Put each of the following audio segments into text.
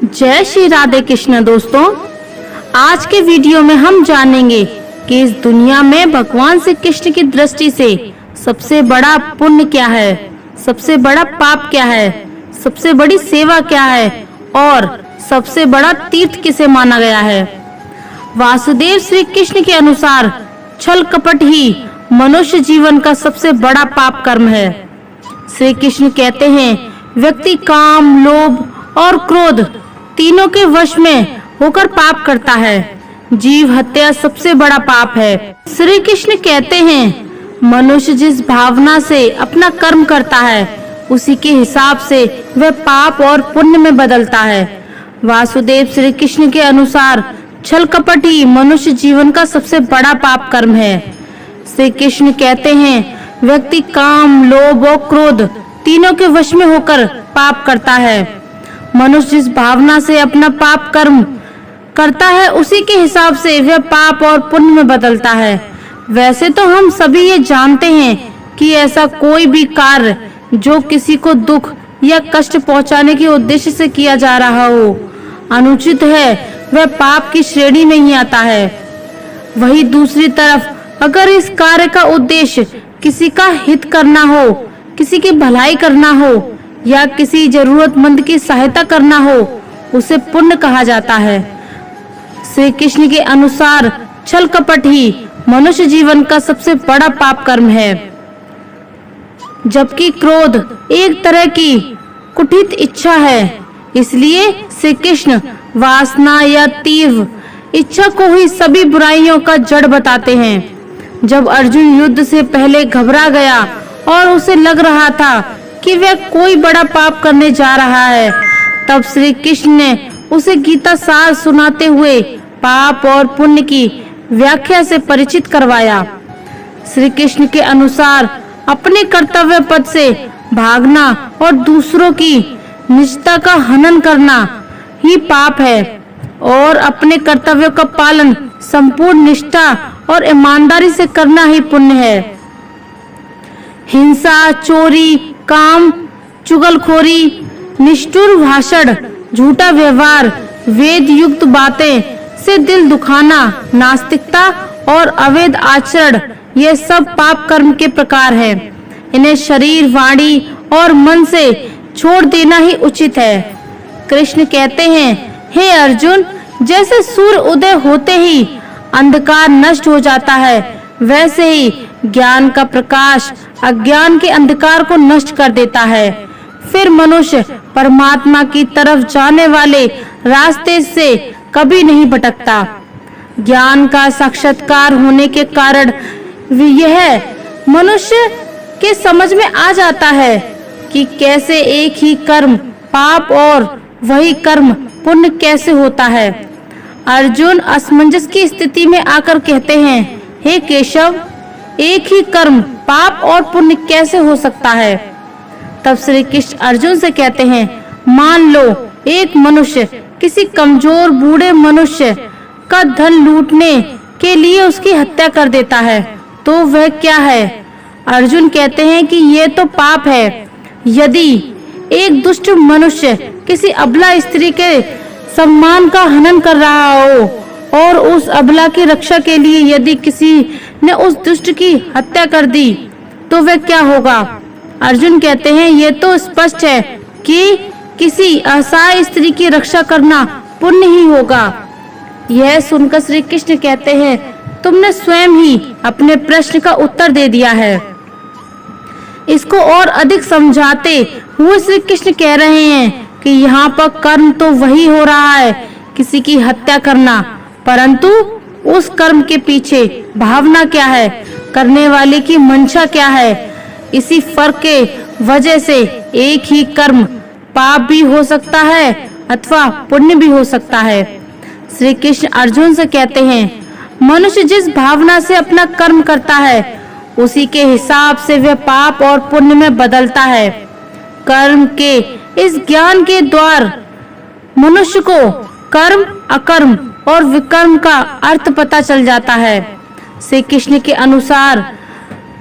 जय श्री राधे कृष्ण दोस्तों, आज के वीडियो में हम जानेंगे कि इस दुनिया में भगवान श्री कृष्ण की दृष्टि से सबसे बड़ा पुण्य क्या है, सबसे बड़ा पाप क्या है, सबसे बड़ी सेवा क्या है और सबसे बड़ा तीर्थ किसे माना गया है। वासुदेव श्री कृष्ण के अनुसार छल कपट ही मनुष्य जीवन का सबसे बड़ा पाप कर्म है। श्री कृष्ण कहते हैं, व्यक्ति काम, लोभ और क्रोध तीनों के वश में होकर पाप करता है। जीव हत्या सबसे बड़ा पाप है। श्री कृष्ण कहते हैं, मनुष्य जिस भावना से अपना कर्म करता है उसी के हिसाब से वह पाप और पुण्य में बदलता है। वासुदेव श्री कृष्ण के अनुसार छल कपट ही मनुष्य जीवन का सबसे बड़ा पाप कर्म है। श्री कृष्ण कहते हैं, व्यक्ति काम, लोभ और क्रोध तीनों के वश में होकर पाप करता है। मनुष्य जिस भावना से अपना पाप कर्म करता है उसी के हिसाब से वह पाप और पुण्य में बदलता है। वैसे तो हम सभी ये जानते हैं कि ऐसा कोई भी कार्य जो किसी को दुख या कष्ट पहुंचाने के उद्देश्य से किया जा रहा हो अनुचित है, वह पाप की श्रेणी में ही आता है। वही दूसरी तरफ अगर इस कार्य का उद्देश्य किसी का हित करना हो, किसी की भलाई करना हो या किसी जरूरतमंद की सहायता करना हो, उसे पुण्य कहा जाता है। श्री कृष्ण के अनुसार छल कपट ही मनुष्य जीवन का सबसे बड़ा पाप कर्म है, जबकि क्रोध एक तरह की कुटिल इच्छा है। इसलिए श्री कृष्ण वासना या तीव्र इच्छा को ही सभी बुराइयों का जड़ बताते हैं। जब अर्जुन युद्ध से पहले घबरा गया और उसे लग रहा था कि वह कोई बड़ा पाप करने जा रहा है, तब श्री कृष्ण ने उसे गीता सार सुनाते हुए पाप और पुण्य की व्याख्या से परिचित करवाया। श्री कृष्ण के अनुसार अपने कर्तव्य पथ से भागना और दूसरों की निजता का हनन करना ही पाप है और अपने कर्तव्यों का पालन संपूर्ण निष्ठा और ईमानदारी से करना ही पुण्य है। हिंसा, चोरी, काम, चुगलखोरी, निष्ठुर भाषण, झूठा व्यवहार, वेद युक्त बातें से दिल दुखाना, नास्तिकता और अवैध आचरण, ये सब पाप कर्म के प्रकार हैं। इन्हें शरीर, वाणी और मन से छोड़ देना ही उचित है। कृष्ण कहते हैं, हे अर्जुन, जैसे सूर्य उदय होते ही अंधकार नष्ट हो जाता है, वैसे ही ज्ञान का प्रकाश अज्ञान के अंधकार को नष्ट कर देता है। फिर मनुष्य परमात्मा की तरफ जाने वाले रास्ते से कभी नहीं भटकता। ज्ञान का साक्षात्कार होने के कारण यह मनुष्य के समझ में आ जाता है कि कैसे एक ही कर्म पाप और वही कर्म पुण्य कैसे होता है। अर्जुन असमंजस की स्थिति में आकर कहते हैं, हे केशव, एक ही कर्म पाप और पुण्य कैसे हो सकता है। तब श्री कृष्ण अर्जुन से कहते हैं, मान लो एक मनुष्य किसी कमजोर बूढ़े मनुष्य का धन लूटने के लिए उसकी हत्या कर देता है, तो वह क्या है। अर्जुन कहते हैं कि ये तो पाप है। यदि एक दुष्ट मनुष्य किसी अबला स्त्री के सम्मान का हनन कर रहा हो और उस अबला की रक्षा के लिए यदि किसी ने उस दुष्ट की हत्या कर दी, तो वह क्या होगा। अर्जुन कहते हैं, ये तो स्पष्ट है कि किसी असहाय स्त्री की रक्षा करना पुण्य ही होगा। यह सुनकर श्री कृष्ण कहते हैं, तुमने स्वयं ही अपने प्रश्न का उत्तर दे दिया है। इसको और अधिक समझाते हुए श्री कृष्ण कह रहे हैं कि यहाँ पर कर्म तो वही हो रहा है, किसी की हत्या करना, परंतु उस कर्म के पीछे भावना क्या है, करने वाले की मंशा क्या है। इसी फर्क के वजह से एक ही कर्म पाप भी हो सकता है अथवा पुण्य भी हो सकता है। श्री कृष्ण अर्जुन से कहते हैं, मनुष्य जिस भावना से अपना कर्म करता है उसी के हिसाब से वह पाप और पुण्य में बदलता है। कर्म के इस ज्ञान के द्वार मनुष्य को कर्म, अकर्म और विकर्म का अर्थ पता चल जाता है। श्री कृष्ण के अनुसार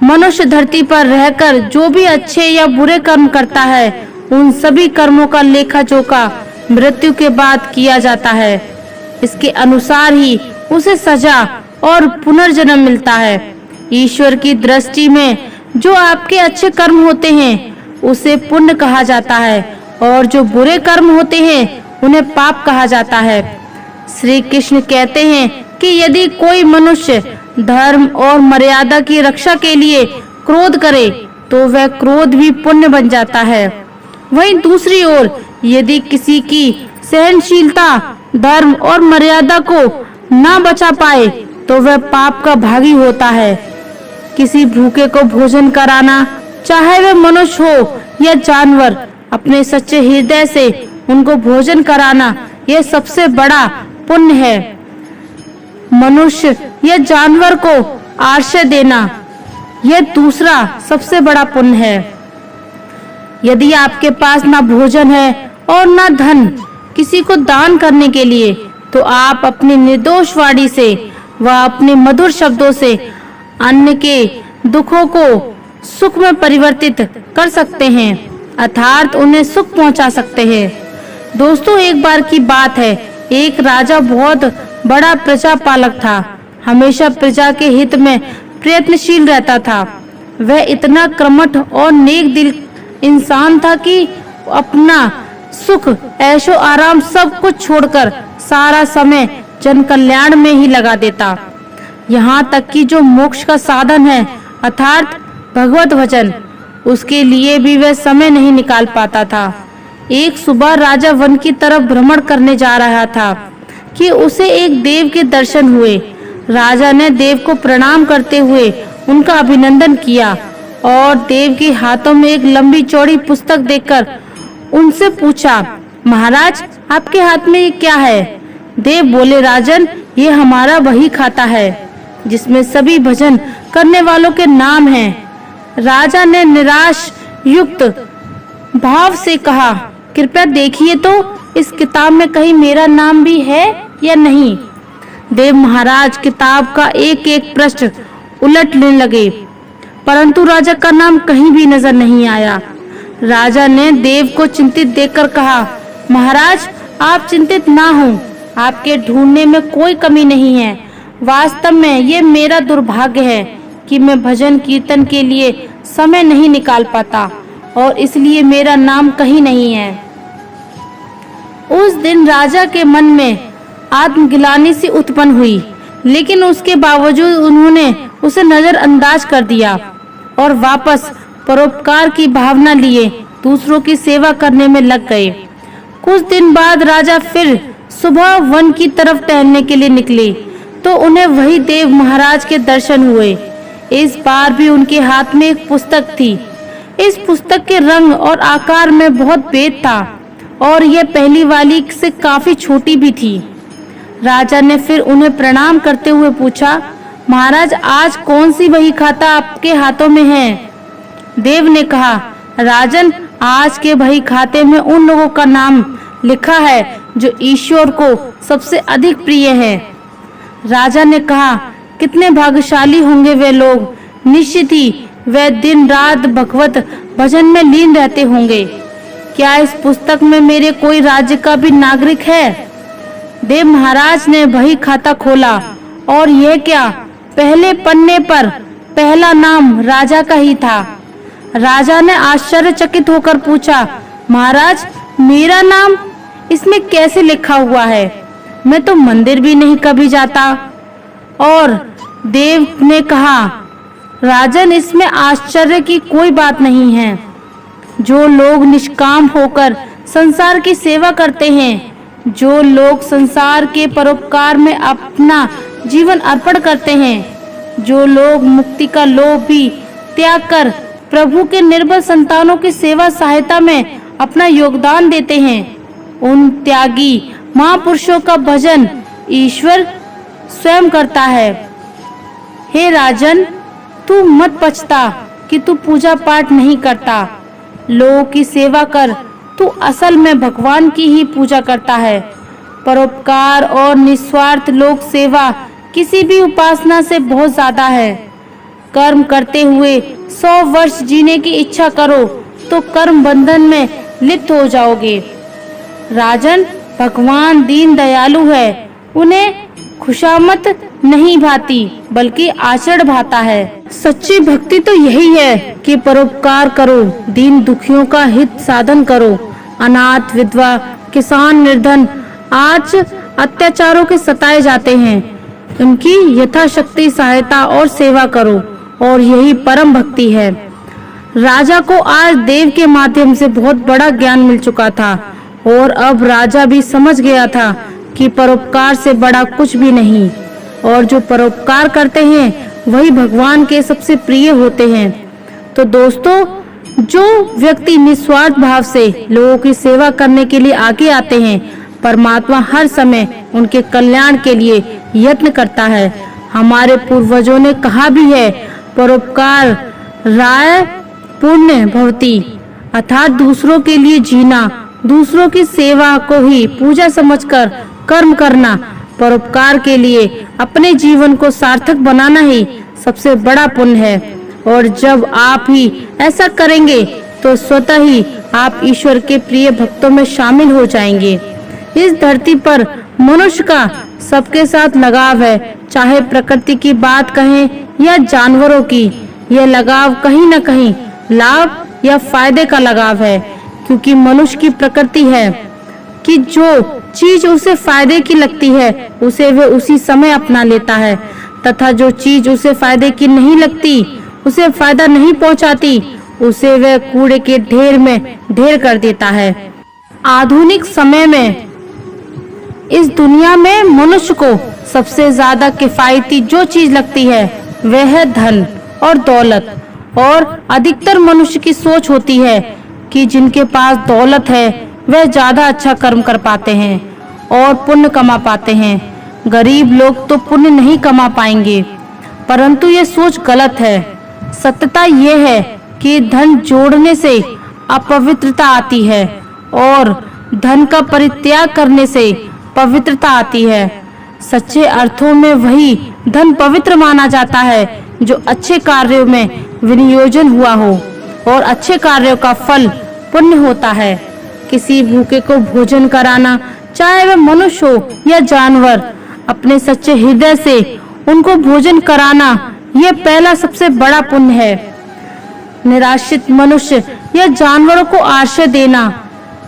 मनुष्य धरती पर रहकर जो भी अच्छे या बुरे कर्म करता है, उन सभी कर्मों का लेखा जोखा मृत्यु के बाद किया जाता है। इसके अनुसार ही उसे सजा और पुनर्जन्म मिलता है। ईश्वर की दृष्टि में जो आपके अच्छे कर्म होते हैं उसे पुण्य कहा जाता है और जो बुरे कर्म होते हैं उन्हें पाप कहा जाता है। श्री कृष्ण कहते हैं कि यदि कोई मनुष्य धर्म और मर्यादा की रक्षा के लिए क्रोध करे तो वह क्रोध भी पुण्य बन जाता है। वहीं दूसरी ओर यदि किसी की सहनशीलता धर्म और मर्यादा को न बचा पाए तो वह पाप का भागी होता है। किसी भूखे को भोजन कराना, चाहे वह मनुष्य हो या जानवर, अपने सच्चे हृदय से उनको भोजन कराना यह सबसे बड़ा पुण्य है। मनुष्य या जानवर को आश्रय देना यह दूसरा सबसे बड़ा पुण्य है। यदि आपके पास ना भोजन है और ना धन किसी को दान करने के लिए, तो आप अपनी निर्दोष वाणी से व अपने मधुर शब्दों से अन्य के दुखों को सुख में परिवर्तित कर सकते हैं, अर्थात उन्हें सुख पहुंचा सकते हैं। दोस्तों, एक बार की बात है, एक राजा बहुत बड़ा प्रजा पालक था। हमेशा प्रजा के हित में प्रयत्नशील रहता था। वह इतना कर्मठ और नेक दिल इंसान था कि अपना सुख ऐशो आराम सब कुछ छोड़कर सारा समय जन कल्याण में ही लगा देता। यहाँ तक कि जो मोक्ष का साधन है अर्थात भगवत वचन, उसके लिए भी वह समय नहीं निकाल पाता था। एक सुबह राजा वन की तरफ भ्रमण करने जा रहा था कि उसे एक देव के दर्शन हुए। राजा ने देव को प्रणाम करते हुए उनका अभिनंदन किया और देव के हाथों में एक लंबी चौड़ी पुस्तक देखकर उनसे पूछा, महाराज आपके हाथ में ये क्या है? देव बोले, राजन ये हमारा वही खाता है जिसमें सभी भजन करने वालों के नाम हैं। राजा ने निराश युक्त भाव से कहा, कृपया देखिए तो इस किताब में कहीं मेरा नाम भी है या नहीं। देव महाराज किताब का एक एक पृष्ठ उलटने लगे, परंतु राजा का नाम कहीं भी नजर नहीं आया। राजा ने देव को चिंतित देखकर कहा, महाराज आप चिंतित ना हो, आपके ढूंढने में कोई कमी नहीं है। वास्तव में ये मेरा दुर्भाग्य है कि मैं भजन कीर्तन के लिए समय नहीं निकाल पाता और इसलिए मेरा नाम कहीं नहीं है। उस दिन राजा के मन में आत्मग्लानि सी उत्पन्न हुई, लेकिन उसके बावजूद उन्होंने उसे नजरअंदाज कर दिया और वापस परोपकार की भावना लिए दूसरों की सेवा करने में लग गए। कुछ दिन बाद राजा फिर सुबह वन की तरफ टहलने के लिए निकले तो उन्हें वही देव महाराज के दर्शन हुए। इस बार भी उनके हाथ में एक पुस्तक थी। इस पुस्तक के रंग और आकार में बहुत भेद था और यह पहली वाली से काफी छोटी भी थी। राजा ने फिर उन्हें प्रणाम करते हुए पूछा, महाराज आज कौन सी वही खाता आपके हाथों में है? देव ने कहा, राजन आज के वही खाते में उन लोगों का नाम लिखा है जो ईश्वर को सबसे अधिक प्रिय है। राजा ने कहा, कितने भाग्यशाली होंगे वे लोग, निश्चित ही वे दिन रात भगवत भजन में लीन रहते होंगे। क्या इस पुस्तक में मेरे कोई राज्य का भी नागरिक है? देव महाराज ने वही खाता खोला और यह क्या, पहले पन्ने पर पहला नाम राजा का ही था। राजा ने आश्चर्यचकित होकर पूछा, महाराज मेरा नाम इसमें कैसे लिखा हुआ है? मैं तो मंदिर भी नहीं कभी जाता। और देव ने कहा, राजन इसमें आश्चर्य की कोई बात नहीं है। जो लोग निष्काम होकर संसार की सेवा करते हैं, जो लोग संसार के परोपकार में अपना जीवन अर्पण करते हैं, जो लोग मुक्ति का लोभ भी त्याग कर प्रभु के निर्बल संतानों की सेवा सहायता में अपना योगदान देते हैं, उन त्यागी महापुरुषों का भजन ईश्वर स्वयं करता है। हे राजन, तू मत पछता कि तू पूजा पाठ नहीं करता। लोगों की सेवा कर, तू असल में भगवान की ही पूजा करता है। परोपकार और निस्वार्थ लोक सेवा किसी भी उपासना से बहुत ज्यादा है। कर्म करते हुए 100 वर्ष जीने की इच्छा करो तो कर्म बंधन में लिप्त हो जाओगे। राजन, भगवान दीन दयालु है, उन्हें खुशामद नहीं भाती बल्कि आचरण भाता है। सच्ची भक्ति तो यही है कि परोपकार करो, दीन दुखियों का हित साधन करो। अनाथ, विधवा, किसान, निर्धन आज अत्याचारों के सताए जाते हैं, उनकी यथाशक्ति सहायता और सेवा करो, और यही परम भक्ति है। राजा को आज देव के माध्यम से बहुत बड़ा ज्ञान मिल चुका था, और अब राजा भी समझ गया था कि परोपकार से बड़ा कुछ भी नहीं, और जो परोपकार करते हैं वही भगवान के सबसे प्रिय होते हैं। तो दोस्तों, जो व्यक्ति निस्वार्थ भाव से लोगों की सेवा करने के लिए आगे आते हैं, परमात्मा हर समय उनके कल्याण के लिए यत्न करता है। हमारे पूर्वजों ने कहा भी है, परोपकार राय पुण्य भवति, अर्थात दूसरों के लिए जीना, दूसरों की सेवा को ही पूजा समझकर कर्म करना, परोपकार के लिए अपने जीवन को सार्थक बनाना ही सबसे बड़ा पुण्य है। और जब आप ही ऐसा करेंगे तो स्वतः ही आप ईश्वर के प्रिय भक्तों में शामिल हो जाएंगे। इस धरती पर मनुष्य का सबके साथ लगाव है, चाहे प्रकृति की बात कहें या जानवरों की। यह लगाव कहीं न कहीं लाभ या फायदे का लगाव है, क्योंकि मनुष्य की प्रकृति है कि जो चीज उसे फायदे की लगती है उसे वह उसी समय अपना लेता है, तथा जो चीज उसे फायदे की नहीं लगती, उसे फायदा नहीं पहुंचाती, उसे वह कूड़े के ढेर में ढेर कर देता है। आधुनिक समय में इस दुनिया में मनुष्य को सबसे ज्यादा किफायती जो चीज लगती है वह है धन और दौलत। और अधिकतर मनुष्य की सोच होती है कि जिनके पास दौलत है वह ज्यादा अच्छा कर्म कर पाते हैं और पुण्य कमा पाते हैं। गरीब लोग तो पुण्य नहीं कमा पाएंगे, परंतु ये सोच गलत है। सत्यता यह है कि धन जोड़ने से अपवित्रता आती है और धन का परित्याग करने से पवित्रता आती है। सच्चे अर्थों में वही धन पवित्र माना जाता है जो अच्छे कार्यों में विनियोजन हुआ हो, और अच्छे कार्यों का फल पुण्य होता है। किसी भूखे को भोजन कराना, चाहे वह मनुष्य हो या जानवर, अपने सच्चे हृदय से उनको भोजन कराना, यह पहला सबसे बड़ा पुण्य है। निराश्रित मनुष्य या जानवरों को आश्रय देना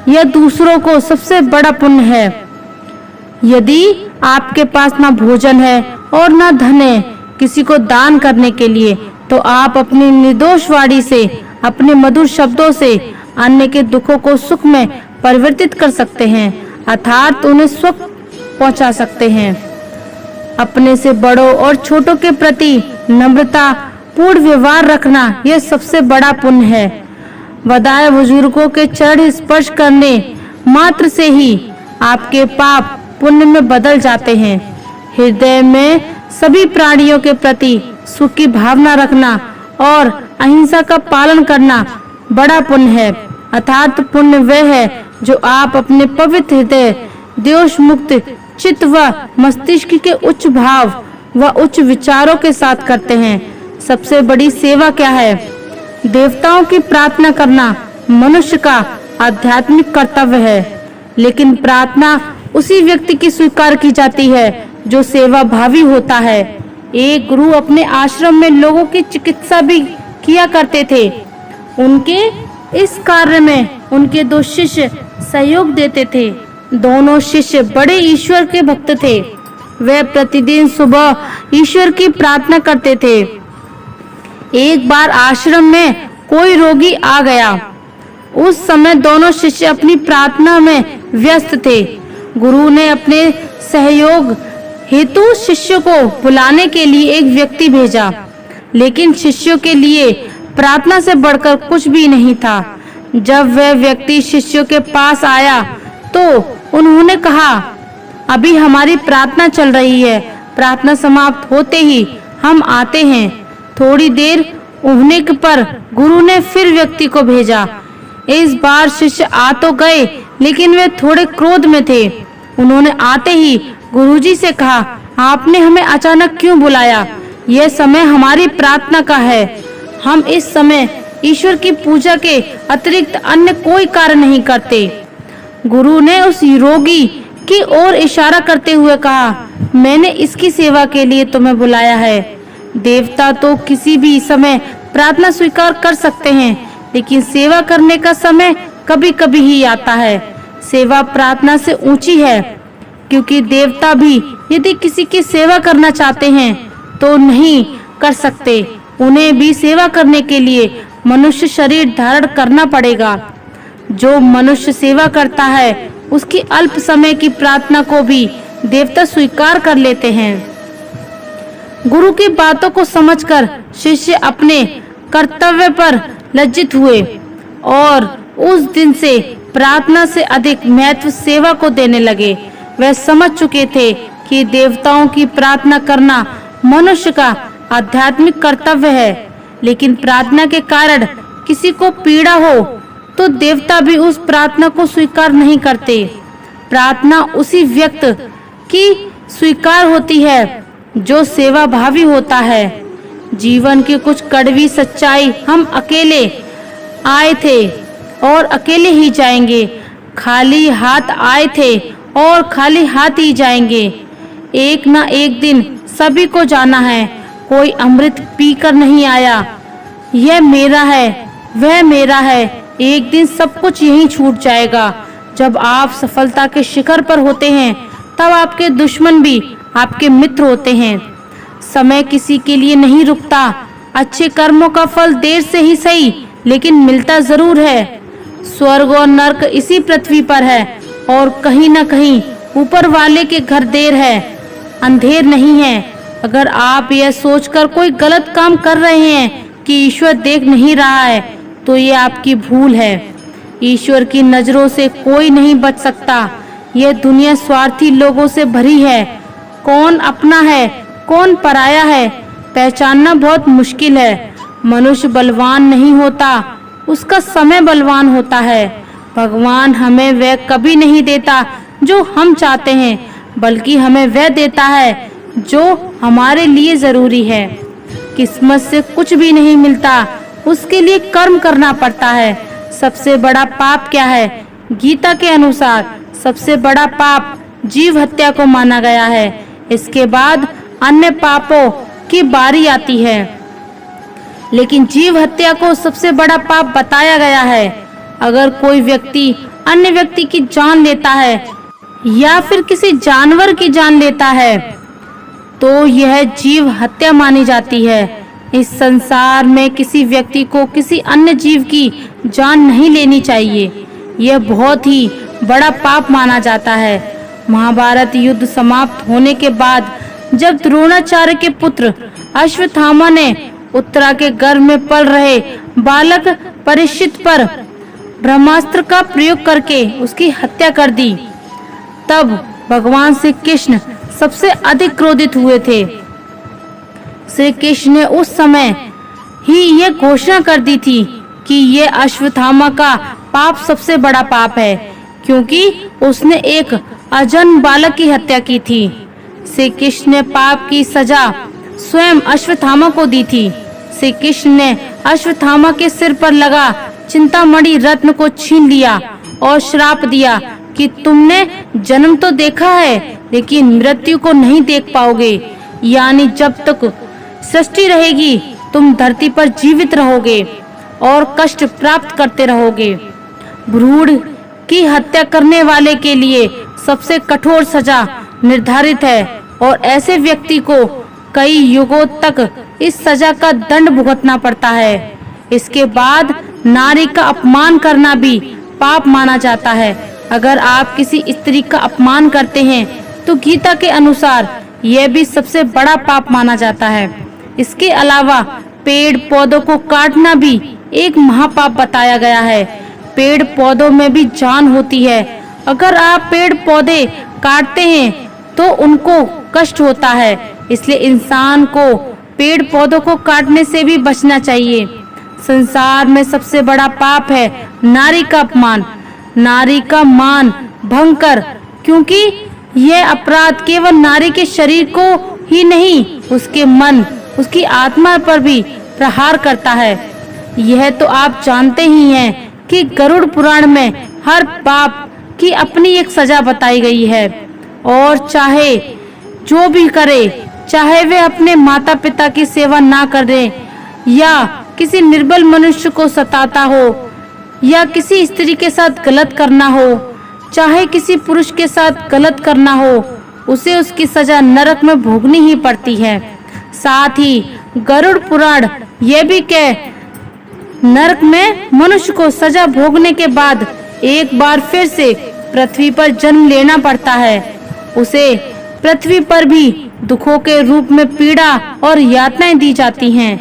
यह दूसरों को सबसे बड़ा पुण्य है। यदि आपके पास ना भोजन है और ना धन है किसी को दान करने के लिए, तो आप अपनी निर्दोष वाणी से, अपने मधुर शब्दों से अन्य के दुखों को सुख में परिवर्तित कर सकते हैं, अर्थात उन्हें सुख पहुंचा सकते हैं। अपने से बड़ों और छोटों के प्रति नम्रता पूर्ण व्यवहार रखना यह सबसे बड़ा पुण्य है। वदाए बुजुर्गों के चरण स्पर्श करने मात्र से ही आपके पाप पुण्य में बदल जाते हैं। हृदय में सभी प्राणियों के प्रति सुख की भावना रखना और अहिंसा का पालन करना बड़ा पुण्य है, अर्थात पुण्य वह है जो आप अपने पवित्र हृदय, दोष मुक्त चित्त व मस्तिष्क के उच्च भाव व उच्च विचारों के साथ करते हैं। सबसे बड़ी सेवा क्या है? देवताओं की प्रार्थना करना मनुष्य का आध्यात्मिक कर्तव्य है, लेकिन प्रार्थना उसी व्यक्ति की स्वीकार की जाती है जो सेवा भावी होता है। एक गुरु अपने आश्रम में लोगों की चिकित्सा भी किया करते थे। उनके इस कार्य में उनके दो शिष्य सहयोग देते थे। दोनों शिष्य बड़े ईश्वर के भक्त थे। वे प्रतिदिन सुबह ईश्वर की प्रार्थना करते थे। एक बार आश्रम में कोई रोगी आ गया। उस समय दोनों शिष्य अपनी प्रार्थना में व्यस्त थे। गुरु ने अपने सहयोग हेतु शिष्यों को बुलाने के लिए एक व्यक्ति भेजा, लेकिन शिष्यों के लिए प्रार्थना से बढ़कर कुछ भी नहीं था। जब वह व्यक्ति शिष्यों के पास आया तो उन्होंने कहा, अभी हमारी प्रार्थना चल रही है, प्रार्थना समाप्त होते ही हम आते हैं। थोड़ी देर होने पर गुरु ने फिर व्यक्ति को भेजा। इस बार शिष्य आ तो गए, लेकिन वे थोड़े क्रोध में थे। उन्होंने आते ही गुरुजी से कहा, आपने हमें अचानक क्यों बुलाया? यह समय हमारी प्रार्थना का है। हम इस समय ईश्वर की पूजा के अतिरिक्त अन्य कोई कार्य नहीं करते। गुरु ने उस रोगी की ओर इशारा करते हुए कहा, मैंने इसकी सेवा के लिए तुम्हें बुलाया है। देवता तो किसी भी समय प्रार्थना स्वीकार कर सकते हैं, लेकिन सेवा करने का समय कभी-कभी ही आता है। सेवा प्रार्थना से ऊंची है, क्योंकि देवता भी यदि किसी की सेवा करना चाहते हैं तो नहीं कर सकते। उन्हें भी सेवा करने के लिए मनुष्य शरीर धारण करना पड़ेगा। जो मनुष्य सेवा करता है उसकी अल्प समय की प्रार्थना को भी देवता स्वीकार कर लेते हैं। गुरु की बातों को समझकर शिष्य अपने कर्तव्य पर लज्जित हुए और उस दिन से प्रार्थना से अधिक महत्व सेवा को देने लगे। वे समझ चुके थे कि देवताओं की प्रार्थना करना मनुष्य का आध्यात्मिक कर्तव्य है, लेकिन प्रार्थना के कारण किसी को पीड़ा हो तो देवता भी उस प्रार्थना को स्वीकार नहीं करते। प्रार्थना उसी व्यक्ति की स्वीकार होती है जो सेवा भावी होता है। जीवन की कुछ कड़वी सच्चाई, हम अकेले आए थे और अकेले ही जाएंगे, खाली हाथ आए थे और खाली हाथ ही जाएंगे। एक ना एक दिन सभी को जाना है। कोई अमृत पीकर नहीं आया। यह मेरा है, वह मेरा है। एक दिन सब कुछ यहीं छूट जाएगा। जब आप सफलता के शिखर पर होते हैं तब आपके दुश्मन भी आपके मित्र होते हैं। समय किसी के लिए नहीं रुकता। अच्छे कर्मों का फल देर से ही सही, लेकिन मिलता जरूर है। स्वर्ग और नरक इसी पृथ्वी पर है और कहीं न कहीं ऊपर वाले के घर देर है, अंधेर नहीं है। अगर आप यह सोचकर कोई गलत काम कर रहे हैं कि ईश्वर देख नहीं रहा है तो ये आपकी भूल है। ईश्वर की नजरों से कोई नहीं बच सकता। यह दुनिया स्वार्थी लोगों से भरी है। कौन अपना है, कौन पराया है, पहचानना बहुत मुश्किल है। मनुष्य बलवान नहीं होता, उसका समय बलवान होता है। भगवान हमें वह कभी नहीं देता जो हम चाहते हैं, बल्कि हमें वह देता है जो हमारे लिए जरूरी है। किस्मत से कुछ भी नहीं मिलता, उसके लिए कर्म करना पड़ता है। सबसे बड़ा पाप क्या है? गीता के अनुसार सबसे बड़ा पाप जीव हत्या को माना गया है। इसके बाद अन्य पापों की बारी आती है, लेकिन जीव हत्या को सबसे बड़ा पाप बताया गया है। अगर कोई व्यक्ति अन्य व्यक्ति की जान लेता है या फिर किसी जानवर की जान लेता है तो यह जीव हत्या मानी जाती है। इस संसार में किसी व्यक्ति को किसी अन्य जीव की जान नहीं लेनी चाहिए। यह बहुत ही बड़ा पाप माना जाता है। महाभारत युद्ध समाप्त होने के बाद जब द्रोणाचार्य के पुत्र अश्वत्थामा ने उत्तरा के गर्भ में पल रहे बालक परीक्षित पर ब्रह्मास्त्र का प्रयोग करके उसकी हत्या कर दी, तब भगवान श्री कृष्ण सबसे अधिक क्रोधित हुए थे। श्री कृष्ण ने उस समय ही यह घोषणा कर दी थी कि यह अश्वत्थामा का पाप सबसे बड़ा पाप है, क्योंकि उसने एक अजन्म बालक की हत्या की थी। श्री कृष्ण ने पाप की सजा स्वयं अश्वत्थामा को दी थी। श्री कृष्ण ने अश्वत्थामा के सिर पर लगा चिंतामणि रत्न को छीन लिया और श्राप दिया कि तुमने जन्म तो देखा है, लेकिन मृत्यु को नहीं देख पाओगे। यानी जब तक सृष्टि रहेगी तुम धरती पर जीवित रहोगे और कष्ट प्राप्त करते रहोगे। भ्रूण की हत्या करने वाले के लिए सबसे कठोर सजा निर्धारित है और ऐसे व्यक्ति को कई युगों तक इस सजा का दंड भुगतना पड़ता है। इसके बाद नारी का अपमान करना भी पाप माना जाता है। अगर आप किसी स्त्री का अपमान करते हैं तो गीता के अनुसार यह भी सबसे बड़ा पाप माना जाता है। इसके अलावा पेड़ पौधों को काटना भी एक महापाप बताया गया है। पेड़ पौधों में भी जान होती है। अगर आप पेड़ पौधे काटते हैं तो उनको कष्ट होता है, इसलिए इंसान को पेड़ पौधों को काटने से भी बचना चाहिए। संसार में सबसे बड़ा पाप है नारी का अपमान, नारी का मान भंग कर, क्योंकि यह अपराध केवल नारी के शरीर को ही नहीं, उसके मन, उसकी आत्मा पर भी प्रहार करता है। यह तो आप जानते ही हैं कि गरुड़ पुराण में हर पाप की अपनी एक सजा बताई गई है और चाहे जो भी करे, चाहे वे अपने माता पिता की सेवा ना करें या किसी निर्बल मनुष्य को सताता हो या किसी स्त्री के साथ गलत करना हो, चाहे किसी पुरुष के साथ गलत करना हो, उसे उसकी सजा नरक में भोगनी ही पड़ती है। साथ ही गरुड़ पुराण यह भी कह नरक में मनुष्य को सजा भोगने के बाद एक बार फिर से पृथ्वी पर जन्म लेना पड़ता है। उसे पृथ्वी पर भी दुखों के रूप में पीड़ा और यातनाएं दी जाती हैं।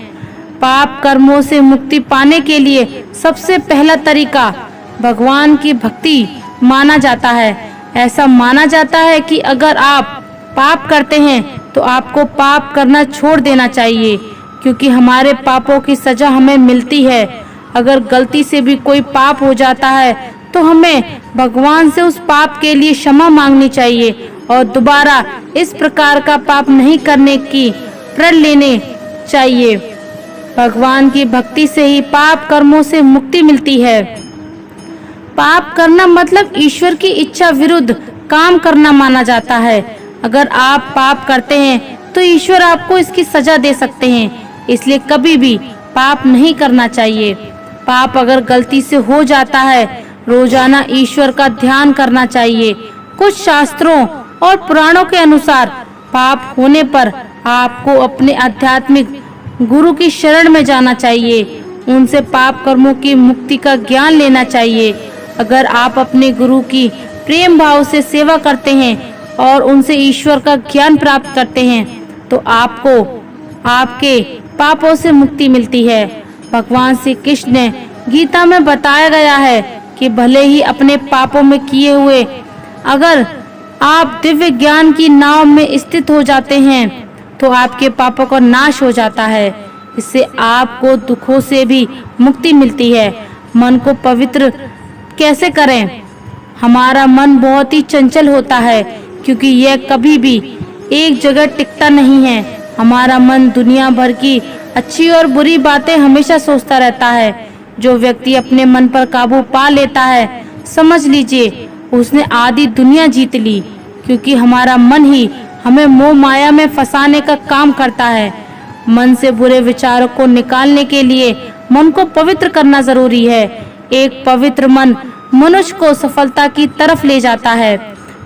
पाप कर्मों से मुक्ति पाने के लिए सबसे पहला तरीका भगवान की भक्ति माना जाता है। ऐसा माना जाता है कि अगर आप पाप करते हैं तो आपको पाप करना छोड़ देना चाहिए, क्योंकि हमारे पापों की सजा हमें मिलती है। अगर गलती से भी कोई पाप हो जाता है तो हमें भगवान से उस पाप के लिए क्षमा मांगनी चाहिए और दोबारा इस प्रकार का पाप नहीं करने की प्रण लेने चाहिए। भगवान की भक्ति से ही पाप कर्मों से मुक्ति मिलती है। पाप करना मतलब ईश्वर की इच्छा विरुद्ध काम करना माना जाता है। अगर आप पाप करते हैं तो ईश्वर आपको इसकी सजा दे सकते हैं, इसलिए कभी भी पाप नहीं करना चाहिए। पाप अगर गलती से हो जाता है, रोजाना ईश्वर का ध्यान करना चाहिए। कुछ शास्त्रों और पुराणों के अनुसार पाप होने पर आपको अपने आध्यात्मिक गुरु की शरण में जाना चाहिए, उनसे पाप कर्मों की मुक्ति का ज्ञान लेना चाहिए। अगर आप अपने गुरु की प्रेम भाव से सेवा करते हैं और उनसे ईश्वर का ज्ञान प्राप्त करते हैं तो आपको आपके पापों से मुक्ति मिलती है। भगवान श्री कृष्ण ने गीता में बताया गया है कि भले ही अपने पापों में किए हुए अगर आप दिव्य ज्ञान की नाव में स्थित हो जाते हैं तो आपके पापों का नाश हो जाता है। इससे आपको दुखों से भी मुक्ति मिलती है। मन को पवित्र कैसे करें? हमारा मन बहुत ही चंचल होता है, क्योंकि यह कभी भी एक जगह टिकता नहीं है। हमारा मन दुनिया भर की अच्छी और बुरी बातें हमेशा सोचता रहता है। जो व्यक्ति अपने मन पर काबू पा लेता है, समझ लीजिए उसने आधी दुनिया जीत ली, क्योंकि हमारा मन ही हमें मोह माया में फंसाने का काम करता है। मन से बुरे विचारों को निकालने के लिए मन को पवित्र करना जरूरी है। एक पवित्र मन मनुष्य को सफलता की तरफ ले जाता है।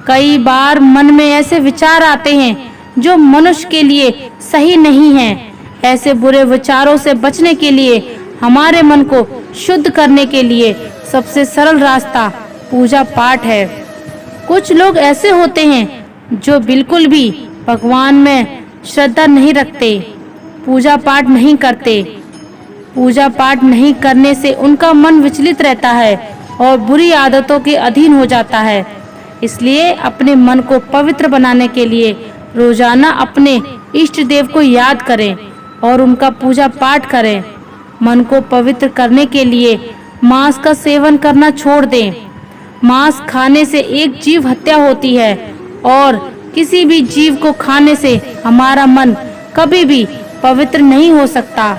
कई बार मन में ऐसे विचार आते हैं जो मनुष्य के लिए सही नहीं हैं। ऐसे बुरे विचारों से बचने के लिए, हमारे मन को शुद्ध करने के लिए सबसे सरल रास्ता पूजा पाठ है। कुछ लोग ऐसे होते हैं जो बिल्कुल भी भगवान में श्रद्धा नहीं रखते, पूजा पाठ नहीं करते। पूजा पाठ नहीं करने से उनका मन विचलित रहता है और बुरी आदतों के अधीन हो जाता है। इसलिए अपने मन को पवित्र बनाने के लिए रोजाना अपने इष्ट देव को याद करें और उनका पूजा पाठ करें। मन को पवित्र करने के लिए मांस का सेवन करना छोड़ दें। मांस खाने से एक जीव हत्या होती है और किसी भी जीव को खाने से हमारा मन कभी भी पवित्र नहीं हो सकता।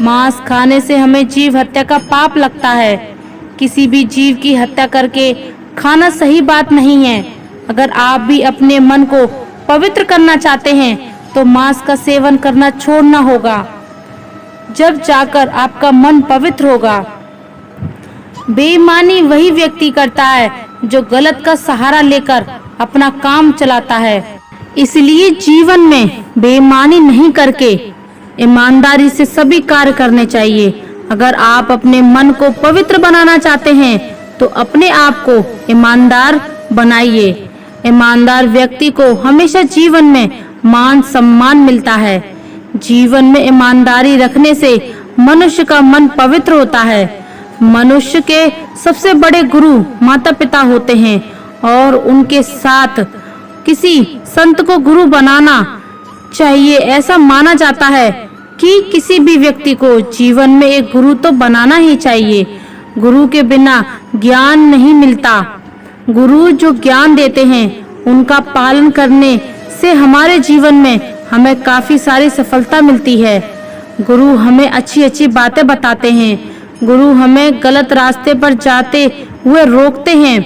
मांस खाने से हमें जीव हत्या का पाप लगता है। किसी भी जीव की हत्या करके खाना सही बात नहीं है। अगर आप भी अपने मन को पवित्र करना चाहते हैं तो मांस का सेवन करना छोड़ना होगा, जब जाकर आपका मन पवित्र होगा। बेईमानी वही व्यक्ति करता है जो गलत का सहारा लेकर अपना काम चलाता है। इसलिए जीवन में बेईमानी नहीं करके ईमानदारी से सभी कार्य करने चाहिए। अगर आप अपने मन को पवित्र बनाना चाहते हैं तो अपने आप को ईमानदार बनाइए। ईमानदार व्यक्ति को हमेशा जीवन में मान सम्मान मिलता है। जीवन में ईमानदारी रखने से मनुष्य का मन पवित्र होता है। मनुष्य के सबसे बड़े गुरु माता पिता होते हैं और उनके साथ किसी संत को गुरु बनाना चाहिए। ऐसा माना जाता है कि किसी भी व्यक्ति को जीवन में एक गुरु तो बनाना ही चाहिए। गुरु के बिना ज्ञान नहीं मिलता। गुरु जो ज्ञान देते हैं उनका पालन करने से हमारे जीवन में हमें काफी सारी सफलता मिलती है। गुरु हमें अच्छी अच्छी बातें बताते हैं। गुरु हमें गलत रास्ते पर जाते हुए रोकते हैं।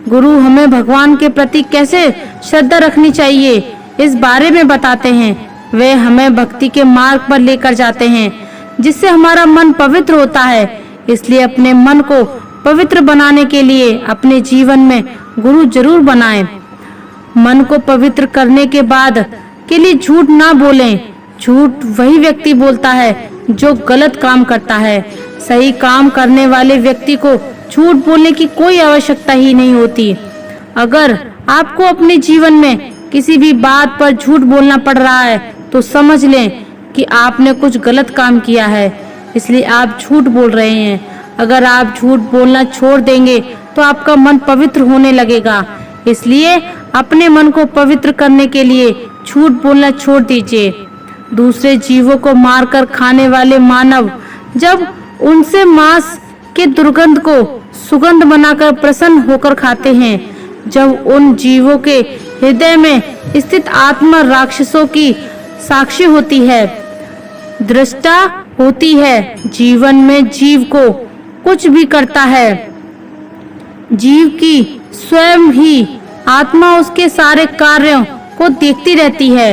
गुरु हमें भगवान के प्रति कैसे श्रद्धा रखनी चाहिए इस बारे में बताते हैं। वे हमें भक्ति के मार्ग पर लेकर जाते हैं जिससे हमारा मन पवित्र होता है। इसलिए अपने मन को पवित्र बनाने के लिए अपने जीवन में गुरु जरूर बनाएं। मन को पवित्र करने के बाद के लिए झूठ ना बोलें। झूठ वही व्यक्ति बोलता है जो गलत काम करता है। सही काम करने वाले व्यक्ति को झूठ बोलने की कोई आवश्यकता ही नहीं होती। अगर आपको अपने जीवन में किसी भी बात पर झूठ बोलना पड़ रहा है तो समझ लें कि आपने कुछ गलत काम किया है, इसलिए आप झूठ बोल रहे हैं। अगर आप झूठ बोलना छोड़ देंगे तो आपका मन पवित्र होने लगेगा। इसलिए अपने मन को पवित्र करने के लिए झूठ बोलना छोड़ दीजिए। दूसरे जीवों को मारकर खाने वाले मानव जब उनसे मांस के दुर्गंध को सुगंध बनाकर प्रसन्न होकर खाते हैं, जब उन जीवों के हृदय में स्थित आत्मा राक्षसों की साक्षी होती है, दृष्टा होती है, जीवन में जीव को कुछ भी करता है, जीव की स्वयं ही आत्मा उसके सारे कार्यों को देखती रहती है,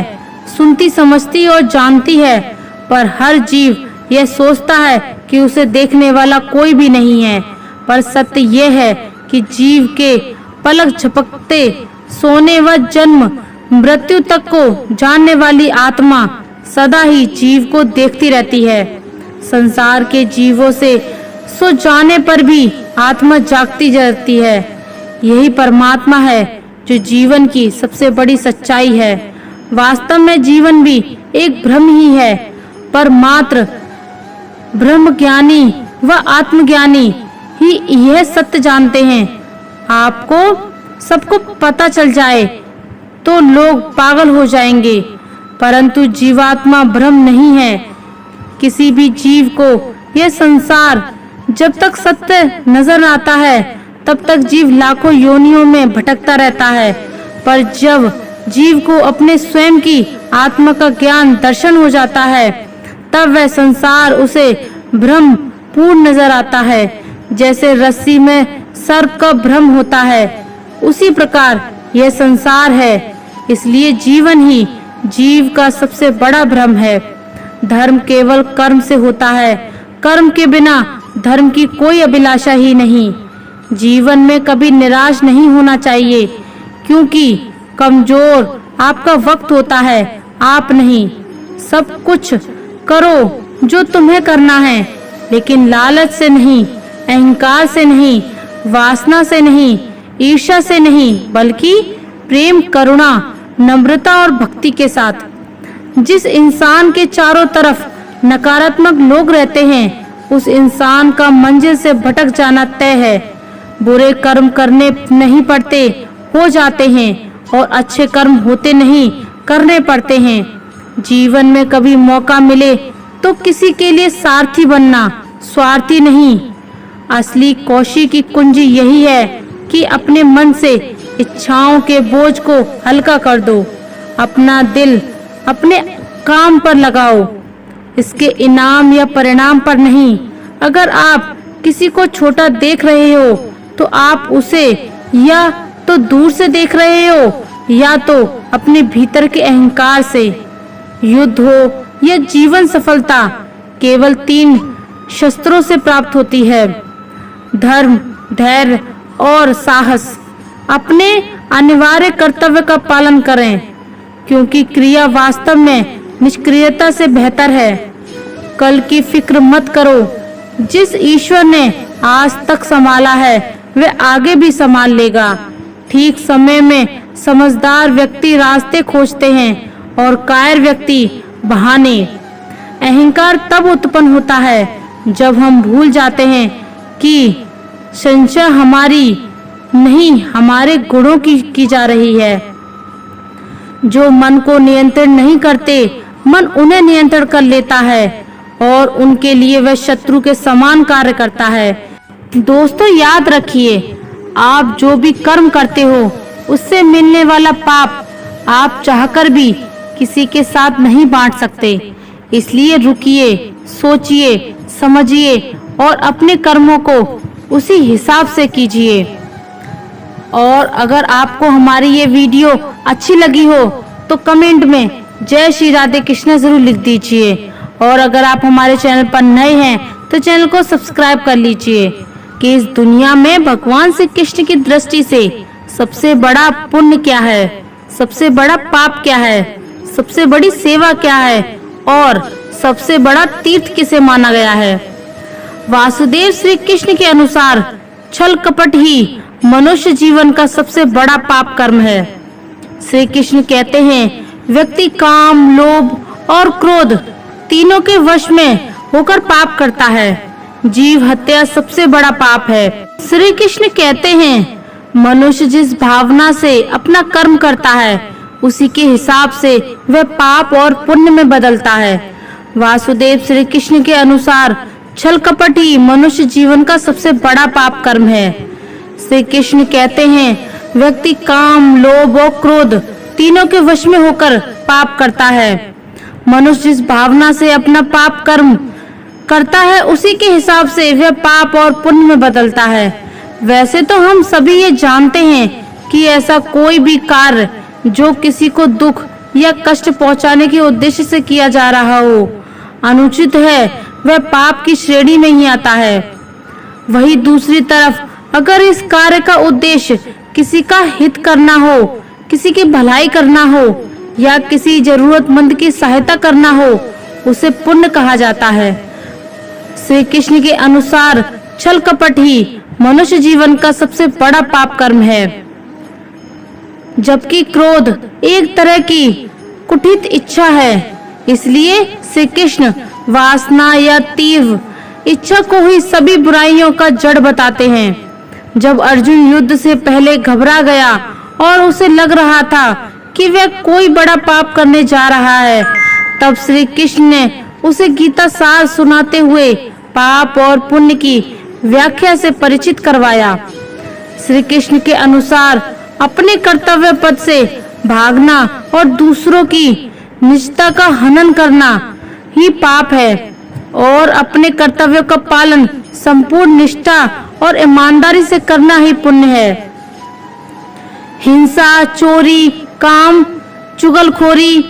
सुनती, समझती और जानती है। पर हर जीव यह सोचता है कि उसे देखने वाला कोई भी नहीं है। पर सत्य यह है कि जीव के पलक झपकते सोने व जन्म मृत्यु तक को जानने वाली आत्मा सदा ही जीव को देखती रहती है। संसार के जीवों से सो जाने पर भी आत्मा जागती रहती है। यही परमात्मा है जो जीवन की सबसे बड़ी सच्चाई है। वास्तव में जीवन भी एक भ्रम ही है, पर मात्र ब्रह्मज्ञानी व आत्मज्ञानी ही यह सत्य जानते हैं। आपको सबको पता चल जाए तो लोग पागल हो जाएंगे, परंतु जीवात्मा भ्रम नहीं है। किसी भी जीव को यह संसार जब तक सत्य नजर आता है तब तक जीव लाखों योनियों में भटकता रहता है, पर जब जीव को अपने स्वयं की आत्मा का ज्ञान दर्शन हो जाता है तब वह संसार उसे भ्रम पूर्ण नजर आता है। जैसे रस्सी में सर्प का भ्रम होता है, उसी प्रकार यह संसार है। इसलिए जीवन ही जीव का सबसे बड़ा भ्रम है। धर्म केवल कर्म से होता है, कर्म के बिना धर्म की कोई अभिलाषा ही नहीं। जीवन में कभी निराश नहीं होना चाहिए, क्योंकि कमजोर आपका वक्त होता है, आप नहीं। सब कुछ करो जो तुम्हें करना है, लेकिन लालच से नहीं, अहंकार से नहीं, वासना से नहीं, ईर्ष्या से नहीं, बल्कि प्रेम, करुणा, नम्रता और भक्ति के साथ। जिस इंसान के चारों तरफ नकारात्मक लोग रहते हैं, उस इंसान का मंजिल से भटक जाना तय है। बुरे कर्म करने नहीं पड़ते, हो जाते हैं, और अच्छे कर्म होते नहीं, करने पड़ते हैं। जीवन में कभी मौका मिले तो किसी के लिए सारथी बनना, स्वार्थी नहीं। असली कौशी की कुंजी यही है कि अपने मन से इच्छाओं के बोझ को हल्का कर दो। अपना दिल अपने काम पर लगाओ, इसके इनाम या परिणाम पर नहीं। अगर आप किसी को छोटा देख रहे हो तो आप उसे या तो दूर से देख रहे हो या तो अपने भीतर के अहंकार से। युद्ध हो या जीवन सफलता केवल 3 शस्त्रों से प्राप्त होती है: धर्म, धैर्य और साहस। अपने अनिवार्य कर्तव्य का पालन करें, क्योंकि क्रिया वास्तव में निष्क्रियता से बेहतर है। कल की फिक्र मत करो। जिस ईश्वर ने आज तक संभाला है वह आगे भी संभाल लेगा। ठीक समय में समझदार व्यक्ति रास्ते खोजते हैं और कायर व्यक्ति बहाने। अहंकार तब उत्पन्न होता है जब हम भूल जाते हैं कि संशय हमारी नहीं, हमारे गुणों की जा रही है। जो मन को नियंत्रण नहीं करते, मन उन्हें नियंत्रण कर लेता है और उनके लिए वह शत्रु के समान कार्य करता है। दोस्तों, याद रखिए, आप जो भी कर्म करते हो उससे मिलने वाला पाप आप चाहकर भी किसी के साथ नहीं बांट सकते। इसलिए रुकिए, सोचिए, समझिए और अपने कर्मों को उसी हिसाब से कीजिए। और अगर आपको हमारी ये वीडियो अच्छी लगी हो तो कमेंट में जय श्री राधे कृष्ण जरूर लिख दीजिए। और अगर आप हमारे चैनल पर नए हैं तो चैनल को सब्सक्राइब कर लीजिए कि इस दुनिया में भगवान श्री कृष्ण की दृष्टि से सबसे बड़ा पुण्य क्या है, सबसे बड़ा पाप क्या है, सबसे बड़ी सेवा क्या है और सबसे बड़ा तीर्थ किसे माना गया है। वासुदेव श्री कृष्ण के अनुसार छल कपट ही मनुष्य जीवन का सबसे बड़ा पाप कर्म है। श्री कृष्ण कहते हैं व्यक्ति काम, लोभ और क्रोध तीनों के वश में होकर पाप करता है। जीव हत्या सबसे बड़ा पाप है। श्री कृष्ण कहते हैं मनुष्य जिस भावना से अपना कर्म करता है उसी के हिसाब से वह पाप और पुण्य में बदलता है। वासुदेव श्री कृष्ण के अनुसार छल कपट ही मनुष्य जीवन का सबसे बड़ा पाप कर्म है। श्री कृष्ण कहते हैं व्यक्ति काम, लोभ और क्रोध तीनों के वश में होकर पाप करता है। मनुष्य जिस भावना से अपना पाप कर्म करता है उसी के हिसाब से वह पाप और पुण्य में बदलता है। वैसे तो हम सभी ये जानते हैं कि ऐसा कोई भी कार्य जो किसी को दुख या कष्ट पहुंचाने के उद्देश्य से किया जा रहा हो अनुचित है, वह पाप की श्रेणी में ही आता है। वही दूसरी तरफ अगर इस कार्य का उद्देश्य किसी का हित करना हो, किसी की भलाई करना हो या किसी जरूरतमंद की सहायता करना हो, उसे पुण्य कहा जाता है। श्री कृष्ण के अनुसार छल कपट ही मनुष्य जीवन का सबसे बड़ा पाप कर्म है, जबकि क्रोध एक तरह की कुटिल इच्छा है। इसलिए श्री कृष्ण वासना या तीव्र इच्छा को ही सभी बुराइयों का जड़ बताते हैं। जब अर्जुन युद्ध से पहले घबरा गया और उसे लग रहा था कि वह कोई बड़ा पाप करने जा रहा है, तब श्री कृष्ण ने उसे गीता सार सुनाते हुए पाप और पुण्य की व्याख्या से परिचित करवाया। श्री कृष्ण के अनुसार अपने कर्तव्य पथ से भागना और दूसरों की निजता का हनन करना ही पाप है और अपने कर्तव्यों का पालन संपूर्ण निष्ठा और ईमानदारी से करना ही पुण्य है। हिंसा, चोरी, काम, चुगलखोरी,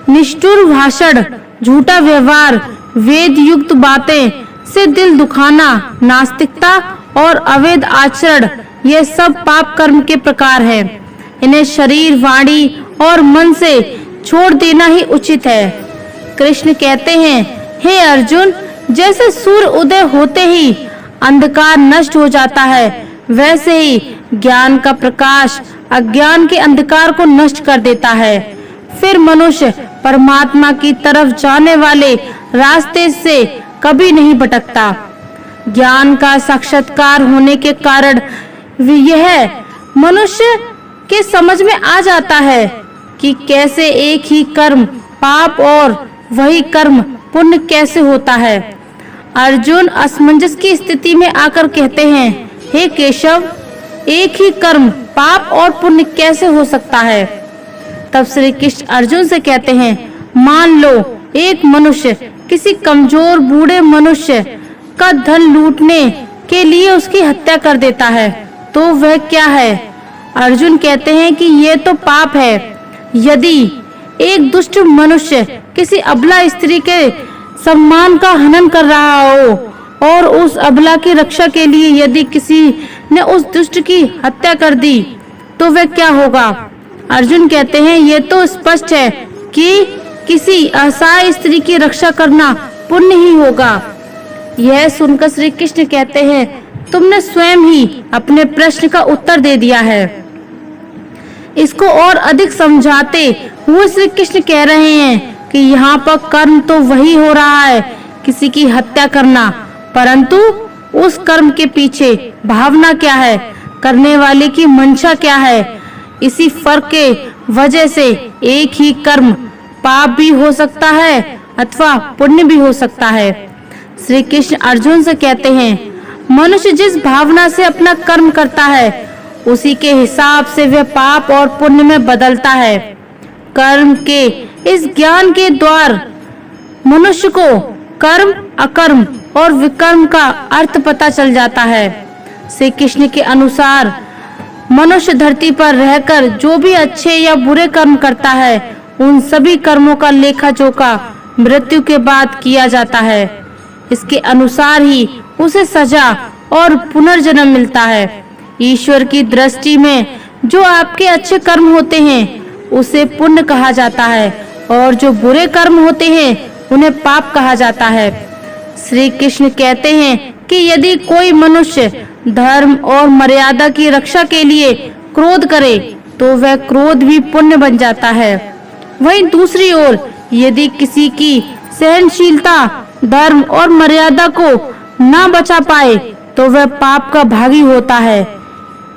निष्ठुर भाषण, झूठा व्यवहार, वेद युक्त बातें से दिल दुखाना, नास्तिकता और अवैध आचरण ये सब पाप कर्म के प्रकार हैं। इन्हें शरीर, वाणी और मन से छोड़ देना ही उचित है। कृष्ण कहते हैं हे अर्जुन, जैसे सूर्य उदय होते ही अंधकार नष्ट हो जाता है, वैसे ही ज्ञान का प्रकाश अज्ञान के अंधकार को नष्ट कर देता है। फिर मनुष्य परमात्मा की तरफ जाने वाले रास्ते से कभी नहीं भटकता। ज्ञान का साक्षात्कार होने के कारण यह मनुष्य के समझ में आ जाता है कि कैसे एक ही कर्म पाप और वही कर्म पुण्य कैसे होता है। अर्जुन असमंजस की स्थिति में आकर कहते हैं हे केशव, एक ही कर्म पाप और पुण्य कैसे हो सकता है। तब श्री कृष्ण अर्जुन से कहते हैं मान लो एक मनुष्य किसी कमजोर बूढ़े मनुष्य का धन लूटने के लिए उसकी हत्या कर देता है, तो वह क्या है। अर्जुन कहते हैं कि ये तो पाप है। यदि एक दुष्ट मनुष्य किसी अबला स्त्री के सम्मान का हनन कर रहा हो और उस अबला की रक्षा के लिए यदि किसी ने उस दुष्ट की हत्या कर दी तो वह क्या होगा। अर्जुन कहते हैं ये तो स्पष्ट है कि किसी असहाय स्त्री की रक्षा करना पुण्य ही होगा। यह सुनकर श्री कृष्ण कहते हैं तुमने स्वयं ही अपने प्रश्न का उत्तर दे दिया है। इसको और अधिक समझाते हुए श्री कृष्ण कह रहे हैं कि यहाँ पर कर्म तो वही हो रहा है, किसी की हत्या करना, परंतु उस कर्म के पीछे भावना क्या है, करने वाले की मंशा क्या है। इसी फर्क के वजह से एक ही कर्म पाप भी हो सकता है अथवा पुण्य भी हो सकता है। श्री कृष्ण अर्जुन से कहते हैं मनुष्य जिस भावना से अपना कर्म करता है उसी के हिसाब से वह पाप और पुण्य में बदलता है। कर्म के इस ज्ञान के द्वार मनुष्य को कर्म, अकर्म और विकर्म का अर्थ पता चल जाता है। श्री कृष्ण के अनुसार मनुष्य धरती पर रहकर जो भी अच्छे या बुरे कर्म करता है, उन सभी कर्मों का लेखा जोखा मृत्यु के बाद किया जाता है। इसके अनुसार ही उसे सजा और पुनर्जन्म मिलता है। ईश्वर की दृष्टि में जो आपके अच्छे कर्म होते हैं उसे पुण्य कहा जाता है, और जो बुरे कर्म होते हैं उन्हें पाप कहा जाता है। श्री कृष्ण कहते हैं कि यदि कोई मनुष्य धर्म और मर्यादा की रक्षा के लिए क्रोध करे तो वह क्रोध भी पुण्य बन जाता है। वहीं दूसरी ओर यदि किसी की सहनशीलता धर्म और मर्यादा को न बचा पाए तो वह पाप का भागी होता है।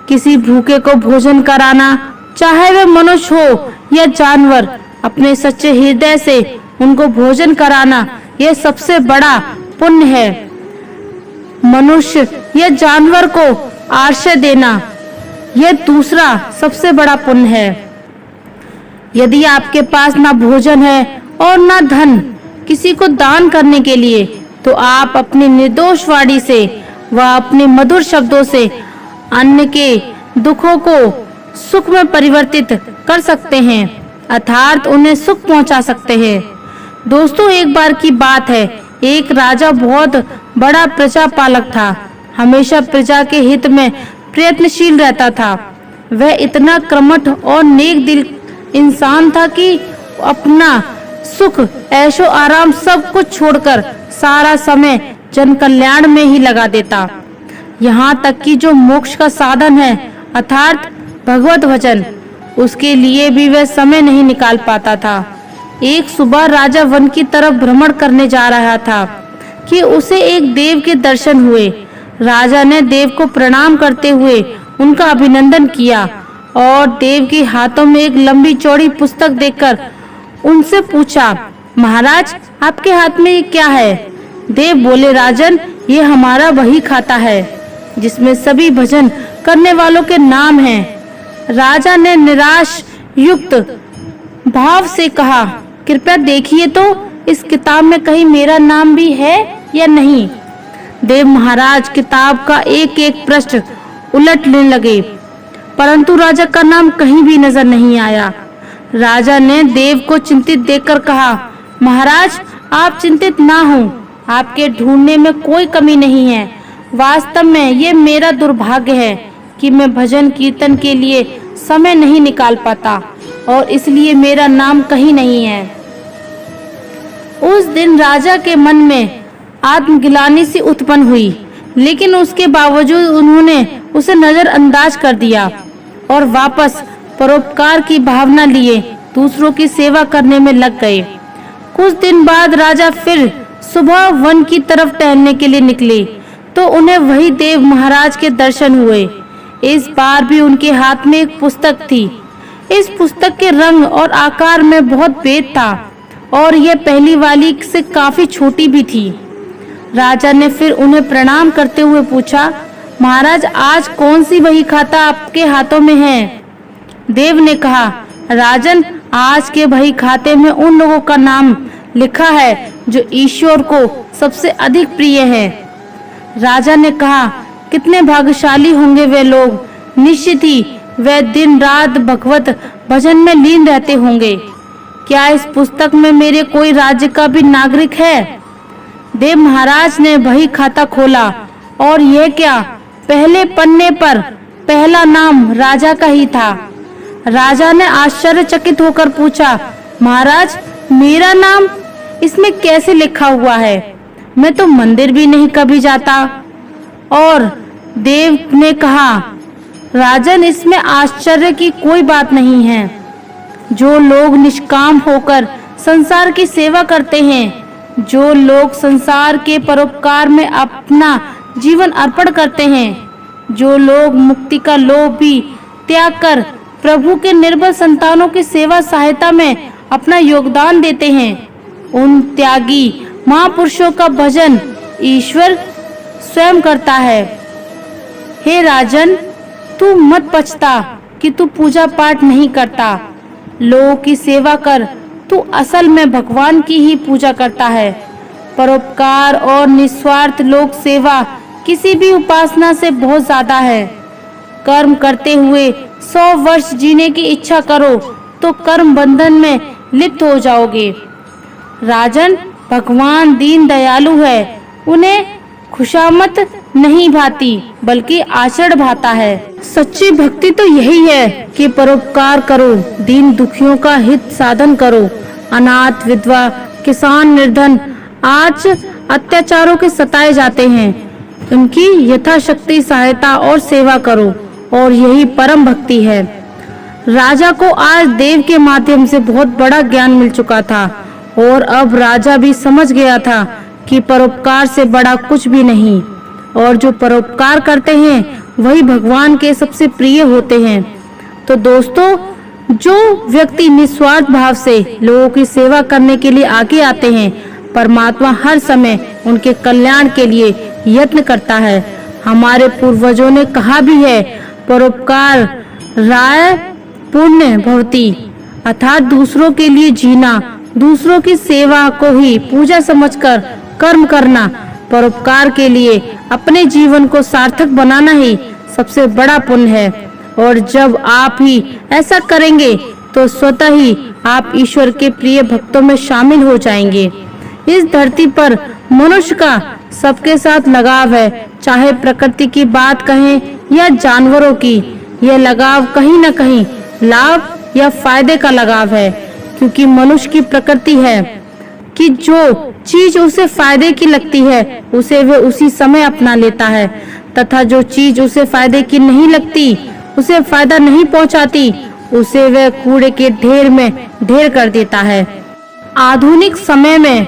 किसी भूखे को भोजन कराना, चाहे वह मनुष्य हो या जानवर, अपने सच्चे हृदय से उनको भोजन कराना यह सबसे बड़ा पुण्य है। मनुष्य या जानवर को आश्रय देना यह दूसरा सबसे बड़ा पुण्य है। यदि आपके पास ना भोजन है और ना धन किसी को दान करने के लिए, तो आप अपनी निर्दोष वाणी से व अपने मधुर शब्दों से अन्य के दुखों को सुख में परिवर्तित कर सकते हैं, अर्थात उन्हें सुख पहुंचा सकते हैं। दोस्तों, एक बार की बात है, एक राजा बहुत बड़ा प्रजा पालक था। हमेशा प्रजा के हित में प्रयत्नशील रहता था। वह इतना कर्मठ और नेक दिल इंसान था कि अपना सुख ऐशो आराम सब कुछ छोड़कर सारा समय जन कल्याण में ही लगा देता। यहाँ तक कि जो मोक्ष का साधन है अर्थात भगवत भजन, उसके लिए भी वह समय नहीं निकाल पाता था। एक सुबह राजा वन की तरफ भ्रमण करने जा रहा था कि उसे एक देव के दर्शन हुए। राजा ने देव को प्रणाम करते हुए उनका अभिनंदन किया और देव के हाथों में एक लंबी चौड़ी पुस्तक देखकर उनसे पूछा, महाराज आपके हाथ में ये क्या है? देव बोले, राजन ये हमारा वही खाता है जिसमें सभी भजन करने वालों के नाम हैं। राजा ने निराश युक्त भाव से कहा, कृपया देखिए तो इस किताब में कहीं मेरा नाम भी है या नहीं। देव महाराज किताब का एक एक पृष्ठ उलटने लगे, परंतु राजा का नाम कहीं भी नजर नहीं आया। राजा ने देव को चिंतित देखकर कहा, महाराज आप चिंतित ना हो, आपके ढूंढने में कोई कमी नहीं है। वास्तव में ये मेरा दुर्भाग्य है कि मैं भजन कीर्तन के लिए समय नहीं निकाल पाता और इसलिए मेरा नाम कहीं नहीं है। उस दिन राजा के मन में आत्मग्लानि सी उत्पन्न हुई, लेकिन उसके बावजूद उन्होंने उसे नजरअंदाज कर दिया और वापस परोपकार की भावना लिए दूसरों की सेवा करने में लग गए। कुछ दिन बाद राजा फिर सुबह वन की तरफ टहलने के लिए निकले तो उन्हें वही देव महाराज के दर्शन हुए। इस बार भी उनके हाथ में एक पुस्तक थी। इस पुस्तक के रंग और आकार में बहुत भेद था और यह पहली वाली से काफी छोटी भी थी। राजा ने फिर उन्हें प्रणाम करते हुए पूछा, महाराज आज कौन सी वही खाता आपके हाथों में है? देव ने कहा, राजन आज के वही खाते में उन लोगों का नाम लिखा है जो ईश्वर को सबसे अधिक प्रिय है। राजा ने कहा, कितने भाग्यशाली होंगे वे लोग, निश्चित ही वे दिन रात भगवत भजन में लीन रहते होंगे। क्या इस पुस्तक में मेरे कोई राज्य का भी नागरिक है? देव महाराज ने वही खाता खोला और यह क्या, पहले पन्ने पर पहला नाम राजा का ही था। राजा ने आश्चर्यचकित होकर पूछा, महाराज मेरा नाम इसमें कैसे लिखा हुआ है? मैं तो मंदिर भी नहीं कभी जाता। और देव ने कहा, राजन इसमें आश्चर्य की कोई बात नहीं है। जो लोग निष्काम होकर संसार की सेवा करते हैं, जो लोग संसार के परोपकार में अपना जीवन अर्पण करते हैं, जो लोग मुक्ति का लोभ भी त्याग कर प्रभु के निर्बल संतानों की सेवा सहायता में अपना योगदान देते हैं, उन त्यागी महापुरुषों का भजन ईश्वर स्वयं करता है। हे राजन, तू मत पछता कि तू पूजा पाठ नहीं करता। लोगों की सेवा कर, तू असल में भगवान की ही पूजा करता है। परोपकार और निस्वार्थ लोक सेवा किसी भी उपासना से बहुत ज्यादा है। कर्म करते हुए 100 वर्ष जीने की इच्छा करो तो कर्म बंधन में लिप्त हो जाओगे। राजन, भगवान दीन दयालु है, उन्हें खुशामत नहीं भाती बल्कि आचरण भाता है। सच्ची भक्ति तो यही है कि परोपकार करो, दीन दुखियों का हित साधन करो। अनाथ, विधवा, किसान, निर्धन आज अत्याचारों के सताए जाते हैं, उनकी यथाशक्ति सहायता और सेवा करो, और यही परम भक्ति है। राजा को आज देव के माध्यम से बहुत बड़ा ज्ञान मिल चुका था और अब राजा भी समझ गया था कि परोपकार से बड़ा कुछ भी नहीं, और जो परोपकार करते हैं वही भगवान के सबसे प्रिय होते हैं। तो दोस्तों, जो व्यक्ति निस्वार्थ भाव से लोगों की सेवा करने के लिए आगे आते हैं, परमात्मा हर समय उनके कल्याण के लिए यत्न करता है। हमारे पूर्वजों ने कहा भी है, परोपकार राय पुण्य भवति, अर्थात दूसरों के लिए जीना, दूसरों की सेवा को ही पूजा समझकर कर्म करना, परोपकार के लिए अपने जीवन को सार्थक बनाना ही सबसे बड़ा पुण्य है। और जब आप ही ऐसा करेंगे तो स्वतः ही आप ईश्वर के प्रिय भक्तों में शामिल हो जाएंगे। इस धरती पर मनुष्य का सबके साथ लगाव है, चाहे प्रकृति की बात कहें या जानवरों की। यह लगाव कहीं न कहीं लाभ या फायदे का लगाव है, क्योंकि मनुष्य की प्रकृति है कि जो चीज उसे फायदे की लगती है उसे वह उसी समय अपना लेता है, तथा जो चीज उसे फायदे की नहीं लगती, उसे फायदा नहीं पहुंचाती, उसे वह कूड़े के ढेर में ढेर कर देता है। आधुनिक समय में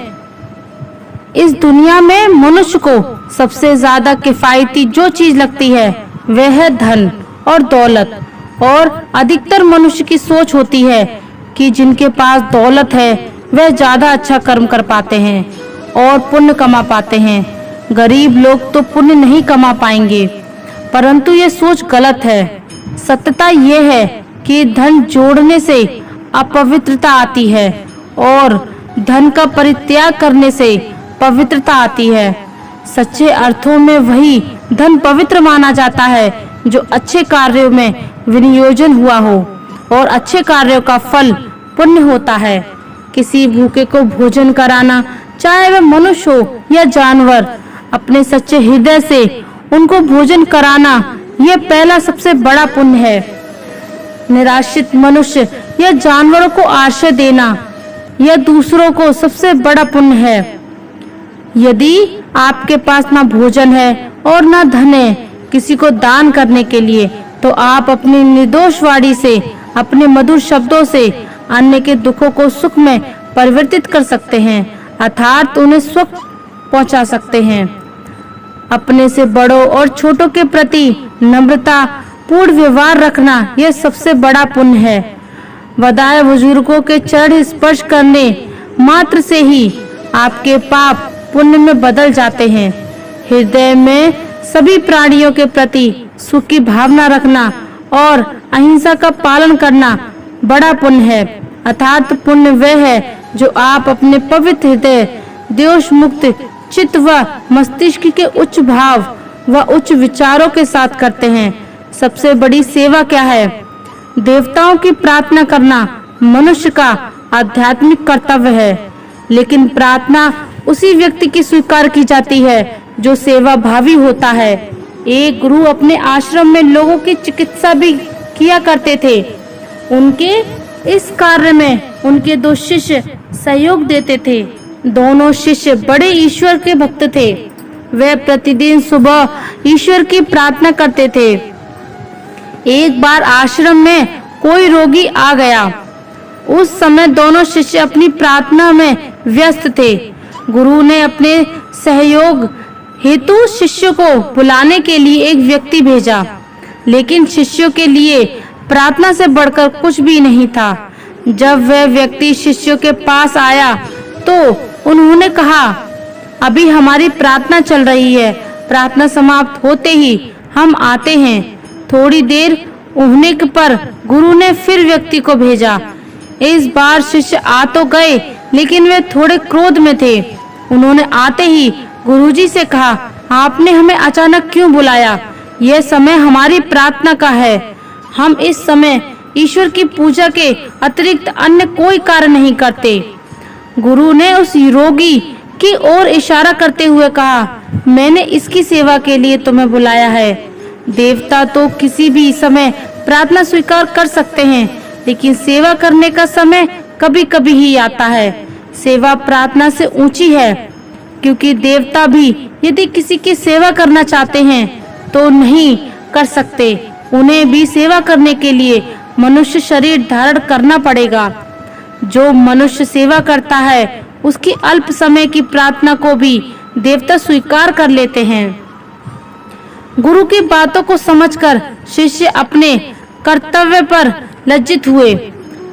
इस दुनिया में मनुष्य को सबसे ज्यादा किफायती जो चीज लगती है वह है धन और दौलत, और अधिकतर मनुष्य की सोच होती है कि जिनके पास दौलत है वह ज्यादा अच्छा कर्म कर पाते हैं और पुण्य कमा पाते हैं। गरीब लोग तो पुण्य नहीं कमा पाएंगे, परंतु ये सोच गलत है। सत्यता यह है कि धन जोड़ने से अपवित्रता आती है और धन का परित्याग करने से पवित्रता आती है। सच्चे अर्थों में वही धन पवित्र माना जाता है जो अच्छे कार्यों में विनियोजन हुआ हो, और अच्छे कार्यों का फल पुण्य होता है। किसी भूखे को भोजन कराना, चाहे वह मनुष्य हो या जानवर, अपने सच्चे हृदय से उनको भोजन कराना, यह पहला सबसे बड़ा पुण्य है। निराश्रित मनुष्य या जानवरों को आश्रय देना, यह दूसरों को सबसे बड़ा पुण्य है। यदि आपके पास ना भोजन है और ना धन है किसी को दान करने के लिए, तो आप अपनी निर्दोष वाणी से, अपने मधुर शब्दों से अन्य के दुखों को सुख में परिवर्तित कर सकते हैं, अर्थात उन्हें सुख पहुंचा सकते हैं। अपने से बड़ों और छोटों के प्रति नम्रता पूर्ण व्यवहार रखना, यह सबसे बड़ा पुण्य है। वदाए बुजुर्गों के चरण स्पर्श करने मात्र से ही आपके पाप पुण्य में बदल जाते हैं। हृदय में सभी प्राणियों के प्रति सुख की भावना रखना और अहिंसा का पालन करना बड़ा पुण्य है, अर्थात पुण्य वह है जो आप अपने पवित्र हृदय, दोष मुक्त चित्त व मस्तिष्क के उच्च भाव व उच्च विचारों के साथ करते हैं। सबसे बड़ी सेवा क्या है? देवताओं की प्रार्थना करना मनुष्य का आध्यात्मिक कर्तव्य है, लेकिन प्रार्थना उसी व्यक्ति की स्वीकार की जाती है जो सेवा भावी होता है। एक गुरु अपने आश्रम में लोगों की चिकित्सा भी किया करते थे। उनके इस कार्य में उनके 2 शिष्य सहयोग देते थे। दोनों शिष्य बड़े ईश्वर के भक्त थे। वे प्रतिदिन सुबह ईश्वर की प्रार्थना करते थे। एक बार आश्रम में कोई रोगी आ गया। उस समय दोनों शिष्य अपनी प्रार्थना में व्यस्त थे। गुरु ने अपने सहयोग हेतु शिष्यों को बुलाने के लिए एक व्यक्ति भेजा, लेकिन शिष्यों के लिए प्रार्थना से बढ़कर कुछ भी नहीं था। जब वह व्यक्ति शिष्यों के पास आया तो उन्होंने कहा, अभी हमारी प्रार्थना चल रही है, प्रार्थना समाप्त होते ही हम आते हैं। थोड़ी देर होने पर गुरु ने फिर व्यक्ति को भेजा। इस बार शिष्य आ तो गए, लेकिन वे थोड़े क्रोध में थे। उन्होंने आते ही गुरुजी से कहा, आपने हमें अचानक क्यों बुलाया? यह समय हमारी प्रार्थना का है। हम इस समय ईश्वर की पूजा के अतिरिक्त अन्य कोई कार्य नहीं करते। गुरु ने उस रोगी की ओर इशारा करते हुए कहा, मैंने इसकी सेवा के लिए तुम्हें बुलाया है। देवता तो किसी भी समय प्रार्थना स्वीकार कर सकते हैं, लेकिन सेवा करने का समय कभी-कभी ही आता है। सेवा प्रार्थना से ऊंची है, क्योंकि देवता भी यदि किसी की सेवा करना चाहते हैं तो नहीं कर सकते। उन्हें भी सेवा करने के लिए मनुष्य शरीर धारण करना पड़ेगा। जो मनुष्य सेवा करता है उसकी अल्प समय की प्रार्थना को भी देवता स्वीकार कर लेते हैं। गुरु की बातों को समझकर शिष्य अपने कर्तव्य पर लज्जित हुए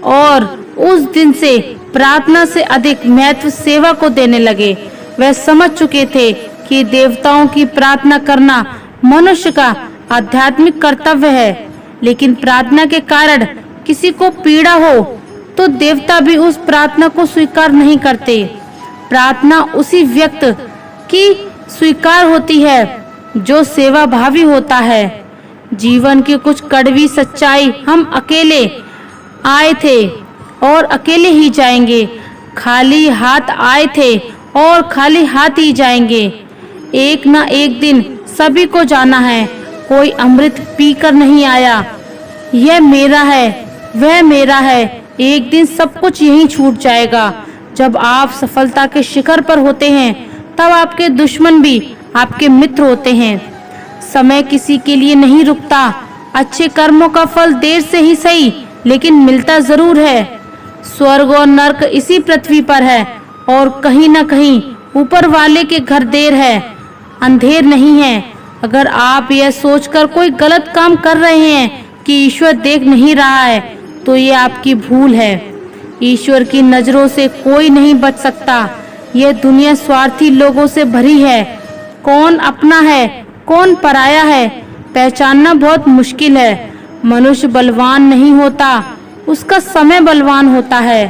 और उस दिन से प्रार्थना से अधिक महत्व सेवा को देने लगे। वे समझ चुके थे कि देवताओं की प्रार्थना करना मनुष्य का आध्यात्मिक कर्तव्य है, लेकिन प्रार्थना के कारण किसी को पीड़ा हो तो देवता भी उस प्रार्थना को स्वीकार नहीं करते। प्रार्थना उसी व्यक्ति की स्वीकार होती है जो सेवा भावी होता है। जीवन की कुछ कड़वी सच्चाई, हम अकेले आए थे और अकेले ही जाएंगे। खाली हाथ आए थे और खाली हाथ ही जाएंगे। एक ना एक दिन सभी को जाना है। कोई अमृत पीकर नहीं आया। यह मेरा है, वह मेरा है। एक दिन सब कुछ यहीं छूट जाएगा। जब आप सफलता के शिखर पर होते हैं तब आपके दुश्मन भी आपके मित्र होते हैं। समय किसी के लिए नहीं रुकता। अच्छे कर्मों का फल देर से ही सही, लेकिन मिलता जरूर है। स्वर्ग और नरक इसी पृथ्वी पर है और कहीं न कहीं ऊपर वाले के घर देर है, अंधेर नहीं है। अगर आप यह सोचकर कोई गलत काम कर रहे हैं कि ईश्वर देख नहीं रहा है तो ये आपकी भूल है। ईश्वर की नजरों से कोई नहीं बच सकता। यह दुनिया स्वार्थी लोगों से भरी है। कौन अपना है, कौन पराया है, पहचानना बहुत मुश्किल है। मनुष्य बलवान नहीं होता, उसका समय बलवान होता है।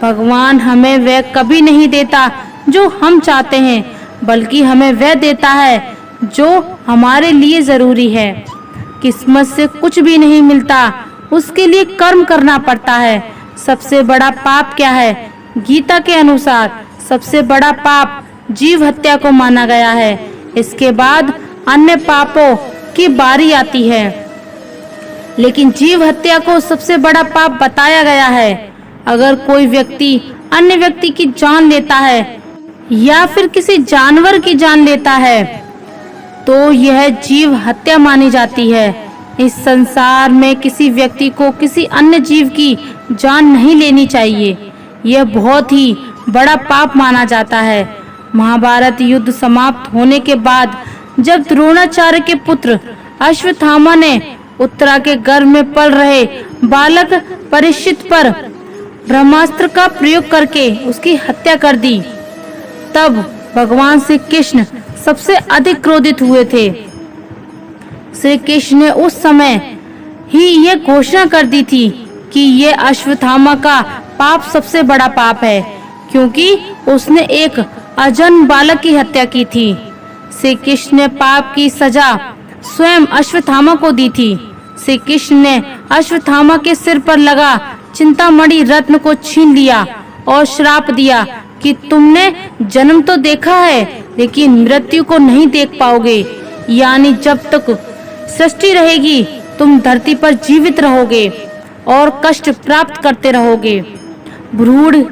भगवान हमें वह कभी नहीं देता जो हम चाहते हैं, बल्कि हमें वह देता है जो हमारे लिए जरूरी है। किस्मत से कुछ भी नहीं मिलता, उसके लिए कर्म करना पड़ता है। सबसे बड़ा पाप क्या है? गीता के अनुसार सबसे बड़ा पाप जीव हत्या को माना गया है। इसके बाद अन्य पापों की बारी आती है, लेकिन जीव हत्या को सबसे बड़ा पाप बताया गया है। अगर कोई व्यक्ति अन्य व्यक्ति की जान लेता है या फिर किसी जानवर की जान लेता है तो यह जीव हत्या मानी जाती है। इस संसार में किसी व्यक्ति को किसी अन्य जीव की जान नहीं लेनी चाहिए। यह बहुत ही बड़ा पाप माना जाता है। महाभारत युद्ध समाप्त होने के बाद जब द्रोणाचार्य के पुत्र अश्वत्थामा ने उत्तरा के गर्भ में पल रहे बालक परीक्षित पर ब्रह्मास्त्र का प्रयोग करके उसकी हत्या कर दी, तब भगवान श्री कृष्ण सबसे अधिक क्रोधित हुए थे। श्री कृष्ण ने उस समय ही ये घोषणा कर दी थी कि ये अश्वत्थामा का पाप सबसे बड़ा पाप है, क्योंकि उसने एक अजन्म बालक की हत्या की थी। श्री कृष्ण ने पाप की सजा स्वयं अश्वत्थामा को दी थी। श्री कृष्ण ने अश्वत्थामा के सिर पर लगा चिंतामणि रत्न को छीन लिया और श्राप दिया कि तुमने जन्म तो देखा है, लेकिन मृत्यु को नहीं देख पाओगे। यानी जब तक सृष्टि रहेगी तुम धरती पर जीवित रहोगे और कष्ट प्राप्त करते रहोगे। भ्रूण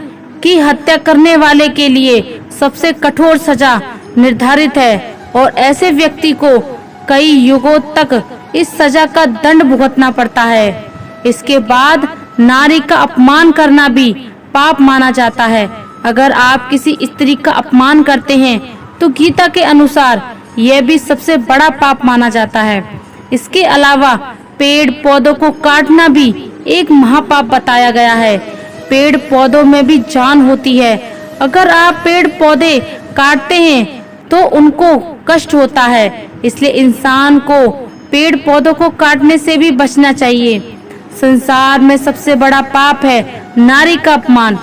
की हत्या करने वाले के लिए सबसे कठोर सजा निर्धारित है और ऐसे व्यक्ति को कई युगों तक इस सजा का दंड भुगतना पड़ता है। इसके बाद नारी का अपमान करना भी पाप माना जाता है। अगर आप किसी स्त्री का अपमान करते हैं तो गीता के अनुसार यह भी सबसे बड़ा पाप माना जाता है। इसके अलावा पेड़ पौधों को काटना भी एक महापाप बताया गया है। पेड़ पौधों में भी जान होती है। अगर आप पेड़ पौधे काटते हैं तो उनको कष्ट होता है, इसलिए इंसान को पेड़ पौधों को काटने से भी बचना चाहिए। संसार में सबसे बड़ा पाप है नारी का अपमान,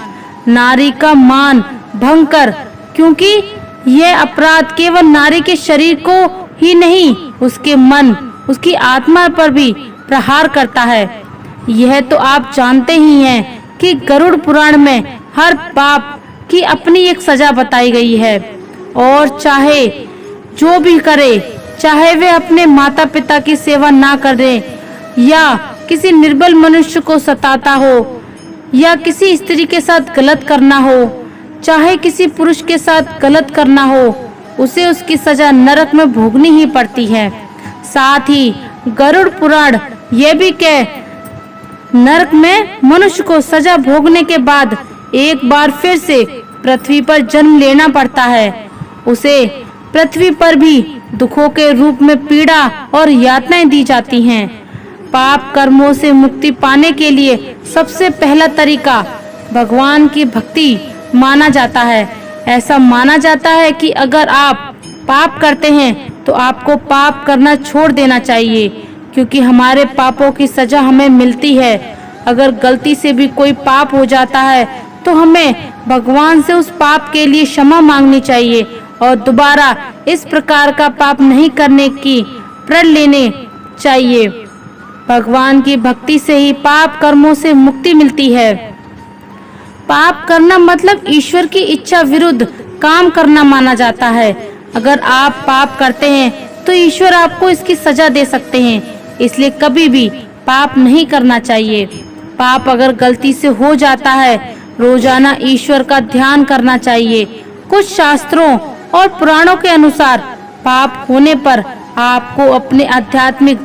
नारी का मान भंग कर, क्योंकि यह अपराध केवल नारी के शरीर को ही नहीं, उसके मन उसकी आत्मा पर भी प्रहार करता है। यह तो आप जानते ही हैं कि गरुड़ पुराण में हर पाप की अपनी एक सजा बताई गई है, और चाहे जो भी करे, चाहे वे अपने माता पिता की सेवा ना करे, या किसी निर्बल मनुष्य को सताता हो, या किसी स्त्री के साथ गलत करना हो, चाहे किसी पुरुष के साथ गलत करना हो, उसे उसकी सजा नरक में भोगनी ही पड़ती है। साथ ही गरुड़ पुराण यह भी कह, नरक में मनुष्य को सजा भोगने के बाद एक बार फिर से पृथ्वी पर जन्म लेना पड़ता है। उसे पृथ्वी पर भी दुखों के रूप में पीड़ा और यातनाएं दी जाती हैं। पाप कर्मों से मुक्ति पाने के लिए सबसे पहला तरीका भगवान की भक्ति माना जाता है। ऐसा माना जाता है कि अगर आप पाप करते हैं तो आपको पाप करना छोड़ देना चाहिए, क्योंकि हमारे पापों की सजा हमें मिलती है। अगर गलती से भी कोई पाप हो जाता है तो हमें भगवान से उस पाप के लिए क्षमा मांगनी चाहिए और दोबारा इस प्रकार का पाप नहीं करने की प्रण लेने चाहिए। भगवान की भक्ति से ही पाप कर्मों से मुक्ति मिलती है। पाप करना मतलब ईश्वर की इच्छा विरुद्ध काम करना माना जाता है। अगर आप पाप करते हैं तो ईश्वर आपको इसकी सजा दे सकते हैं, इसलिए कभी भी पाप नहीं करना चाहिए। पाप अगर गलती से हो जाता है, रोजाना ईश्वर का ध्यान करना चाहिए। कुछ शास्त्रों और पुराणों के अनुसार पाप होने पर आपको अपने आध्यात्मिक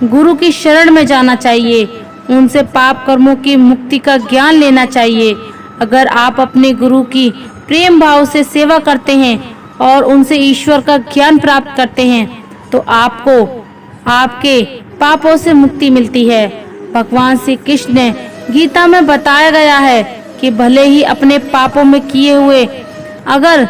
गुरु की शरण में जाना चाहिए, उनसे पाप कर्मों की मुक्ति का ज्ञान लेना चाहिए। अगर आप अपने गुरु की प्रेम भाव से सेवा करते हैं और उनसे ईश्वर का ज्ञान प्राप्त करते हैं तो आपको आपके पापों से मुक्ति मिलती है। भगवान श्री कृष्ण ने गीता में बताया गया है कि भले ही अपने पापों में किए हुए अगर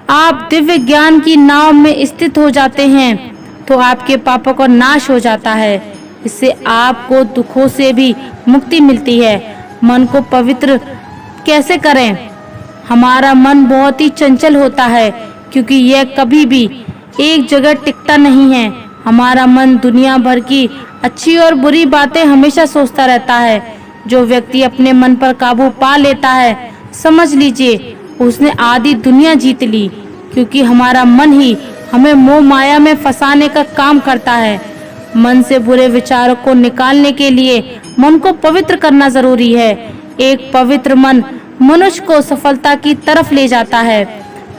आप दिव्य ज्ञान की नाव में स्थित हो जाते हैं तो आपके पापों का नाश हो जाता है। इससे आपको दुखों से भी मुक्ति मिलती है। मन को पवित्र कैसे करें? हमारा मन बहुत ही चंचल होता है, क्योंकि यह कभी भी एक जगह टिकता नहीं है। हमारा मन दुनिया भर की अच्छी और बुरी बातें हमेशा सोचता रहता है। जो व्यक्ति अपने मन पर काबू पा लेता है, समझ लीजिए उसने आधी दुनिया जीत ली, क्योंकि हमारा मन ही हमें मोह माया में फंसाने का काम करता है। मन से बुरे विचारों को निकालने के लिए मन को पवित्र करना जरूरी है। एक पवित्र मन मनुष्य को सफलता की तरफ ले जाता है।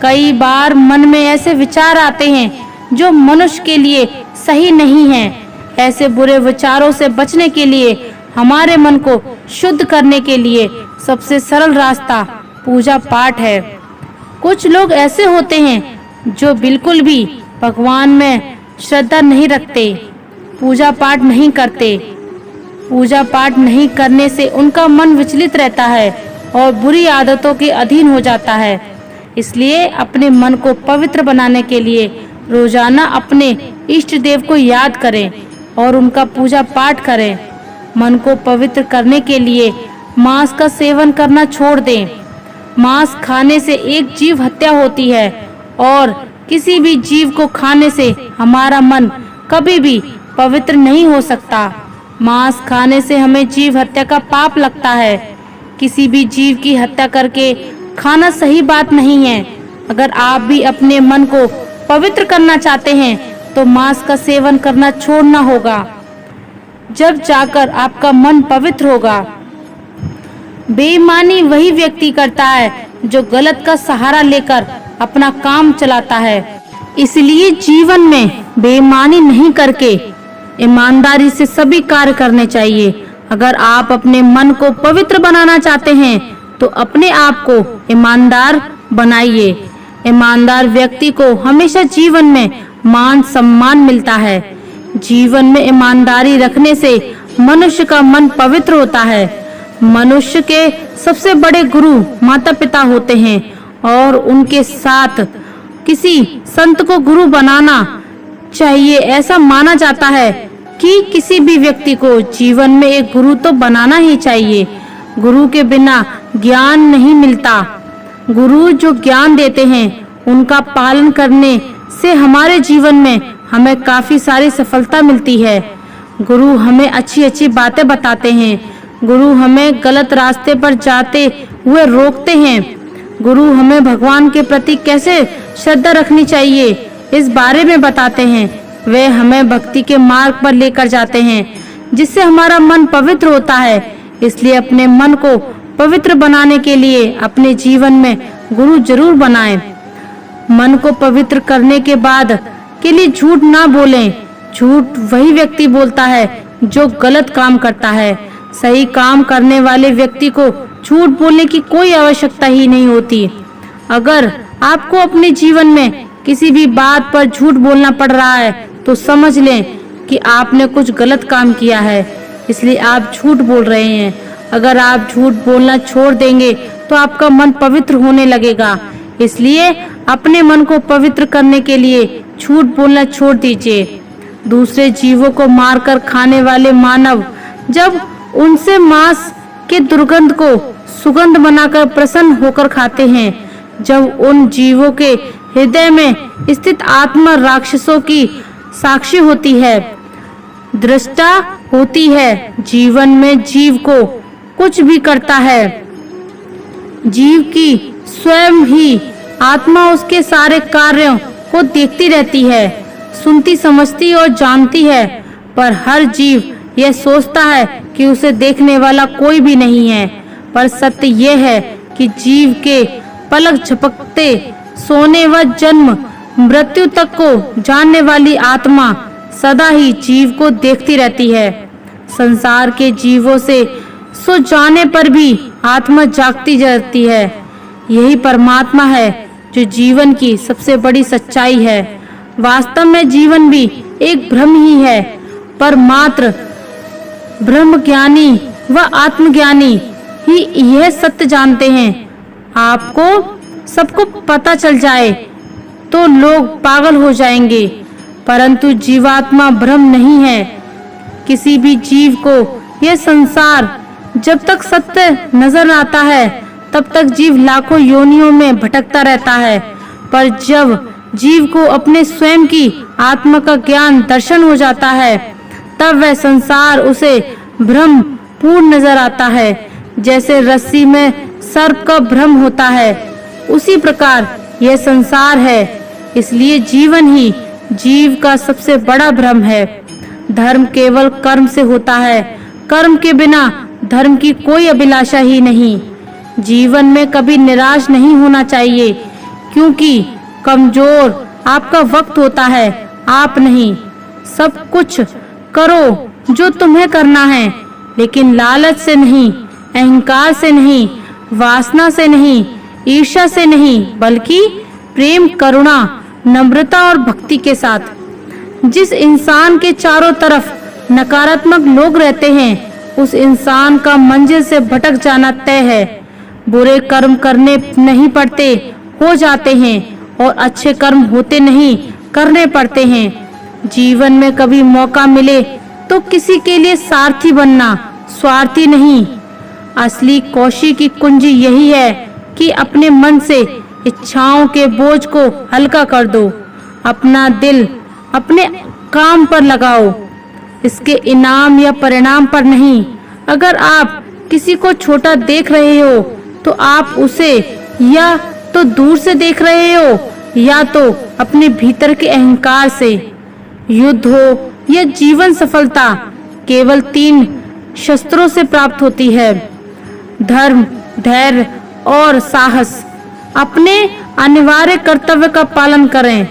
कई बार मन में ऐसे विचार आते हैं जो मनुष्य के लिए सही नहीं हैं। ऐसे बुरे विचारों से बचने के लिए, हमारे मन को शुद्ध करने के लिए सबसे सरल रास्ता पूजा पाठ है। कुछ लोग ऐसे होते हैं जो बिल्कुल भी भगवान में श्रद्धा नहीं रखते, पूजा पाठ नहीं करते। पूजा पाठ नहीं करने से उनका मन विचलित रहता है और बुरी आदतों के अधीन हो जाता है। इसलिए अपने मन को पवित्र बनाने के लिए रोजाना अपने इष्ट देव को याद करें और उनका पूजा पाठ करें। मन को पवित्र करने के लिए मांस का सेवन करना छोड़ दें। मांस खाने से एक जीव हत्या होती है और किसी भी जीव को खाने से हमारा मन कभी भी पवित्र नहीं हो सकता। मांस खाने से हमें जीव हत्या का पाप लगता है। किसी भी जीव की हत्या करके खाना सही बात नहीं है। अगर आप भी अपने मन को पवित्र करना चाहते हैं तो मांस का सेवन करना छोड़ना होगा, जब जाकर आपका मन पवित्र होगा। बेईमानी वही व्यक्ति करता है जो गलत का सहारा लेकर अपना काम चलाता है। इसलिए जीवन में बेईमानी नहीं करके ईमानदारी से सभी कार्य करने चाहिए। अगर आप अपने मन को पवित्र बनाना चाहते हैं तो अपने आप को ईमानदार बनाइए। ईमानदार व्यक्ति को हमेशा जीवन में मान सम्मान मिलता है। जीवन में ईमानदारी रखने से मनुष्य का मन पवित्र होता है। मनुष्य के सबसे बड़े गुरु माता पिता होते हैं और उनके साथ किसी संत को गुरु बनाना चाहिए। ऐसा माना जाता है कि किसी भी व्यक्ति को जीवन में एक गुरु तो बनाना ही चाहिए। गुरु के बिना ज्ञान नहीं मिलता। गुरु जो ज्ञान देते हैं उनका पालन करने से हमारे जीवन में हमें काफी सारी सफलता मिलती है। गुरु हमें अच्छी-अच्छी बातें बताते हैं। गुरु हमें गलत रास्ते पर जाते हुए रोकते हैं। गुरु हमें भगवान के प्रति कैसे श्रद्धा रखनी चाहिए इस बारे में बताते हैं। वे हमें भक्ति के मार्ग पर लेकर जाते हैं, जिससे हमारा मन पवित्र होता है। इसलिए अपने मन को पवित्र बनाने के लिए अपने जीवन में गुरु जरूर बनाएं। मन को पवित्र करने के बाद के लिए झूठ ना बोलें। झूठ वही व्यक्ति बोलता है जो गलत काम करता है। सही काम करने वाले व्यक्ति को झूठ बोलने की कोई आवश्यकता ही नहीं होती। अगर आपको अपने जीवन में किसी भी बात पर झूठ बोलना पड़ रहा है तो समझ लें कि आपने कुछ गलत काम किया है, इसलिए आप झूठ बोल रहे हैं। अगर आप झूठ बोलना छोड़ देंगे तो आपका मन पवित्र होने लगेगा। इसलिए अपने मन को पवित्र करने के लिए झूठ बोलना छोड़ दीजिए। दूसरे जीवों को मारकर खाने वाले मानव जब उनसे मांस के दुर्गंध को सुगंध बनाकर प्रसन्न होकर खाते हैं, जब उन जीवों के हृदय में स्थित आत्मा राक्षसों की साक्षी होती है, दृष्टा होती है, जीवन में जीव को कुछ भी करता है, जीव की स्वयं ही आत्मा उसके सारे कार्यों को देखती रहती है, सुनती, समझती और जानती है। पर हर जीव यह सोचता है कि उसे देखने वाला कोई भी नहीं है। पर सत्य यह है कि जीव के पलक झपकते सोने व जन्म मृत्यु तक को जानने वाली आत्मा सदा ही जीव को देखती रहती है। संसार के जीवों से सो जाने पर भी आत्मा जागती रहती है। यही परमात्मा है जो जीवन की सबसे बड़ी सच्चाई है। वास्तव में जीवन भी एक भ्रम ही है, पर मात्र ब्रह्मज्ञानी व आत्मज्ञानी ही यह सत्य जानते हैं। आपको सबको पता चल जाए तो लोग पागल हो जाएंगे, परंतु जीवात्मा भ्रम नहीं है। किसी भी जीव को यह संसार जब तक सत्य नजर आता है तब तक जीव लाखों योनियों में भटकता रहता है, पर जब जीव को अपने स्वयं की आत्मा का ज्ञान दर्शन हो जाता है तब वह संसार उसे भ्रम पूर्ण नजर आता है। जैसे रस्सी में सर्प का भ्रम होता है, उसी प्रकार यह संसार है। इसलिए जीवन ही जीव का सबसे बड़ा भ्रम है। धर्म केवल कर्म से होता है, कर्म के बिना धर्म की कोई अभिलाषा ही नहीं। जीवन में कभी निराश नहीं होना चाहिए, क्योंकि कमजोर आपका वक्त होता है, आप नहीं। सब कुछ करो जो तुम्हें करना है, लेकिन लालच से नहीं, अहंकार से नहीं, वासना से नहीं, ईर्ष्या से नहीं, बल्कि प्रेम, करुणा, नम्रता और भक्ति के साथ। जिस इंसान के चारों तरफ नकारात्मक लोग रहते हैं, उस इंसान का मंजिल से भटक जाना तय है। बुरे कर्म करने नहीं पड़ते, हो जाते हैं, और अच्छे कर्म होते नहीं, करने पड़ते हैं। जीवन में कभी मौका मिले तो किसी के लिए सारथी बनना, स्वार्थी नहीं। असली कौशी की कुंजी यही है कि अपने मन से इच्छाओं के बोझ को हल्का कर दो। अपना दिल अपने काम पर लगाओ, इसके इनाम या परिणाम पर नहीं। अगर आप किसी को छोटा देख रहे हो तो आप उसे या तो दूर से देख रहे हो या तो अपने भीतर के अहंकार से। युद्ध हो या जीवन सफलता केवल 3 शस्त्रों से प्राप्त होती है: धर्म, धैर्य और साहस। अपने अनिवार्य कर्तव्य का पालन करें,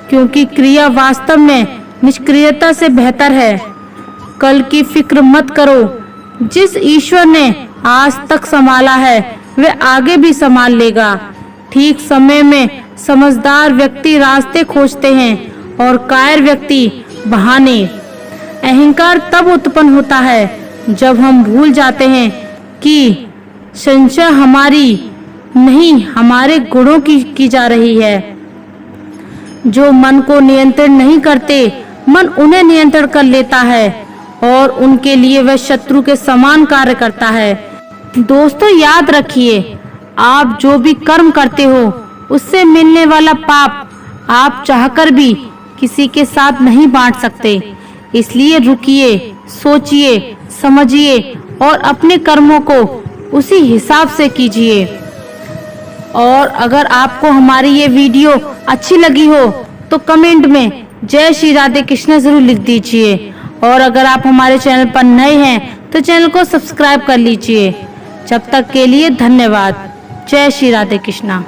क्योंकि क्रिया वास्तव में निष्क्रियता से बेहतर है। कल की फिक्र मत करो। जिस ईश्वर ने आज तक संभाला है वह आगे भी संभाल लेगा। ठीक समय में समझदार व्यक्ति रास्ते खोजते हैं और कायर व्यक्ति बहाने। अहंकार तब उत्पन्न होता है जब हम भूल जाते हैं कि संशय हमारी नहीं, हमारे गुणों की जा रही है। जो मन को नियंत्रण नहीं करते, मन उन्हें नियंत्रण कर लेता है और उनके लिए वह शत्रु के समान कार्य करता है। दोस्तों, याद रखिए, आप जो भी कर्म करते हो उससे मिलने वाला पाप आप चाहकर भी किसी के साथ नहीं बांट सकते। इसलिए रुकिए, सोचिए, समझिए और अपने कर्मों को उसी हिसाब से कीजिए। और अगर आपको हमारी ये वीडियो अच्छी लगी हो तो कमेंट में जय श्री राधे कृष्ण जरूर लिख दीजिए। और अगर आप हमारे चैनल पर नए हैं तो चैनल को सब्सक्राइब कर लीजिए। जब तक के लिए धन्यवाद। जय श्री राधे कृष्णा।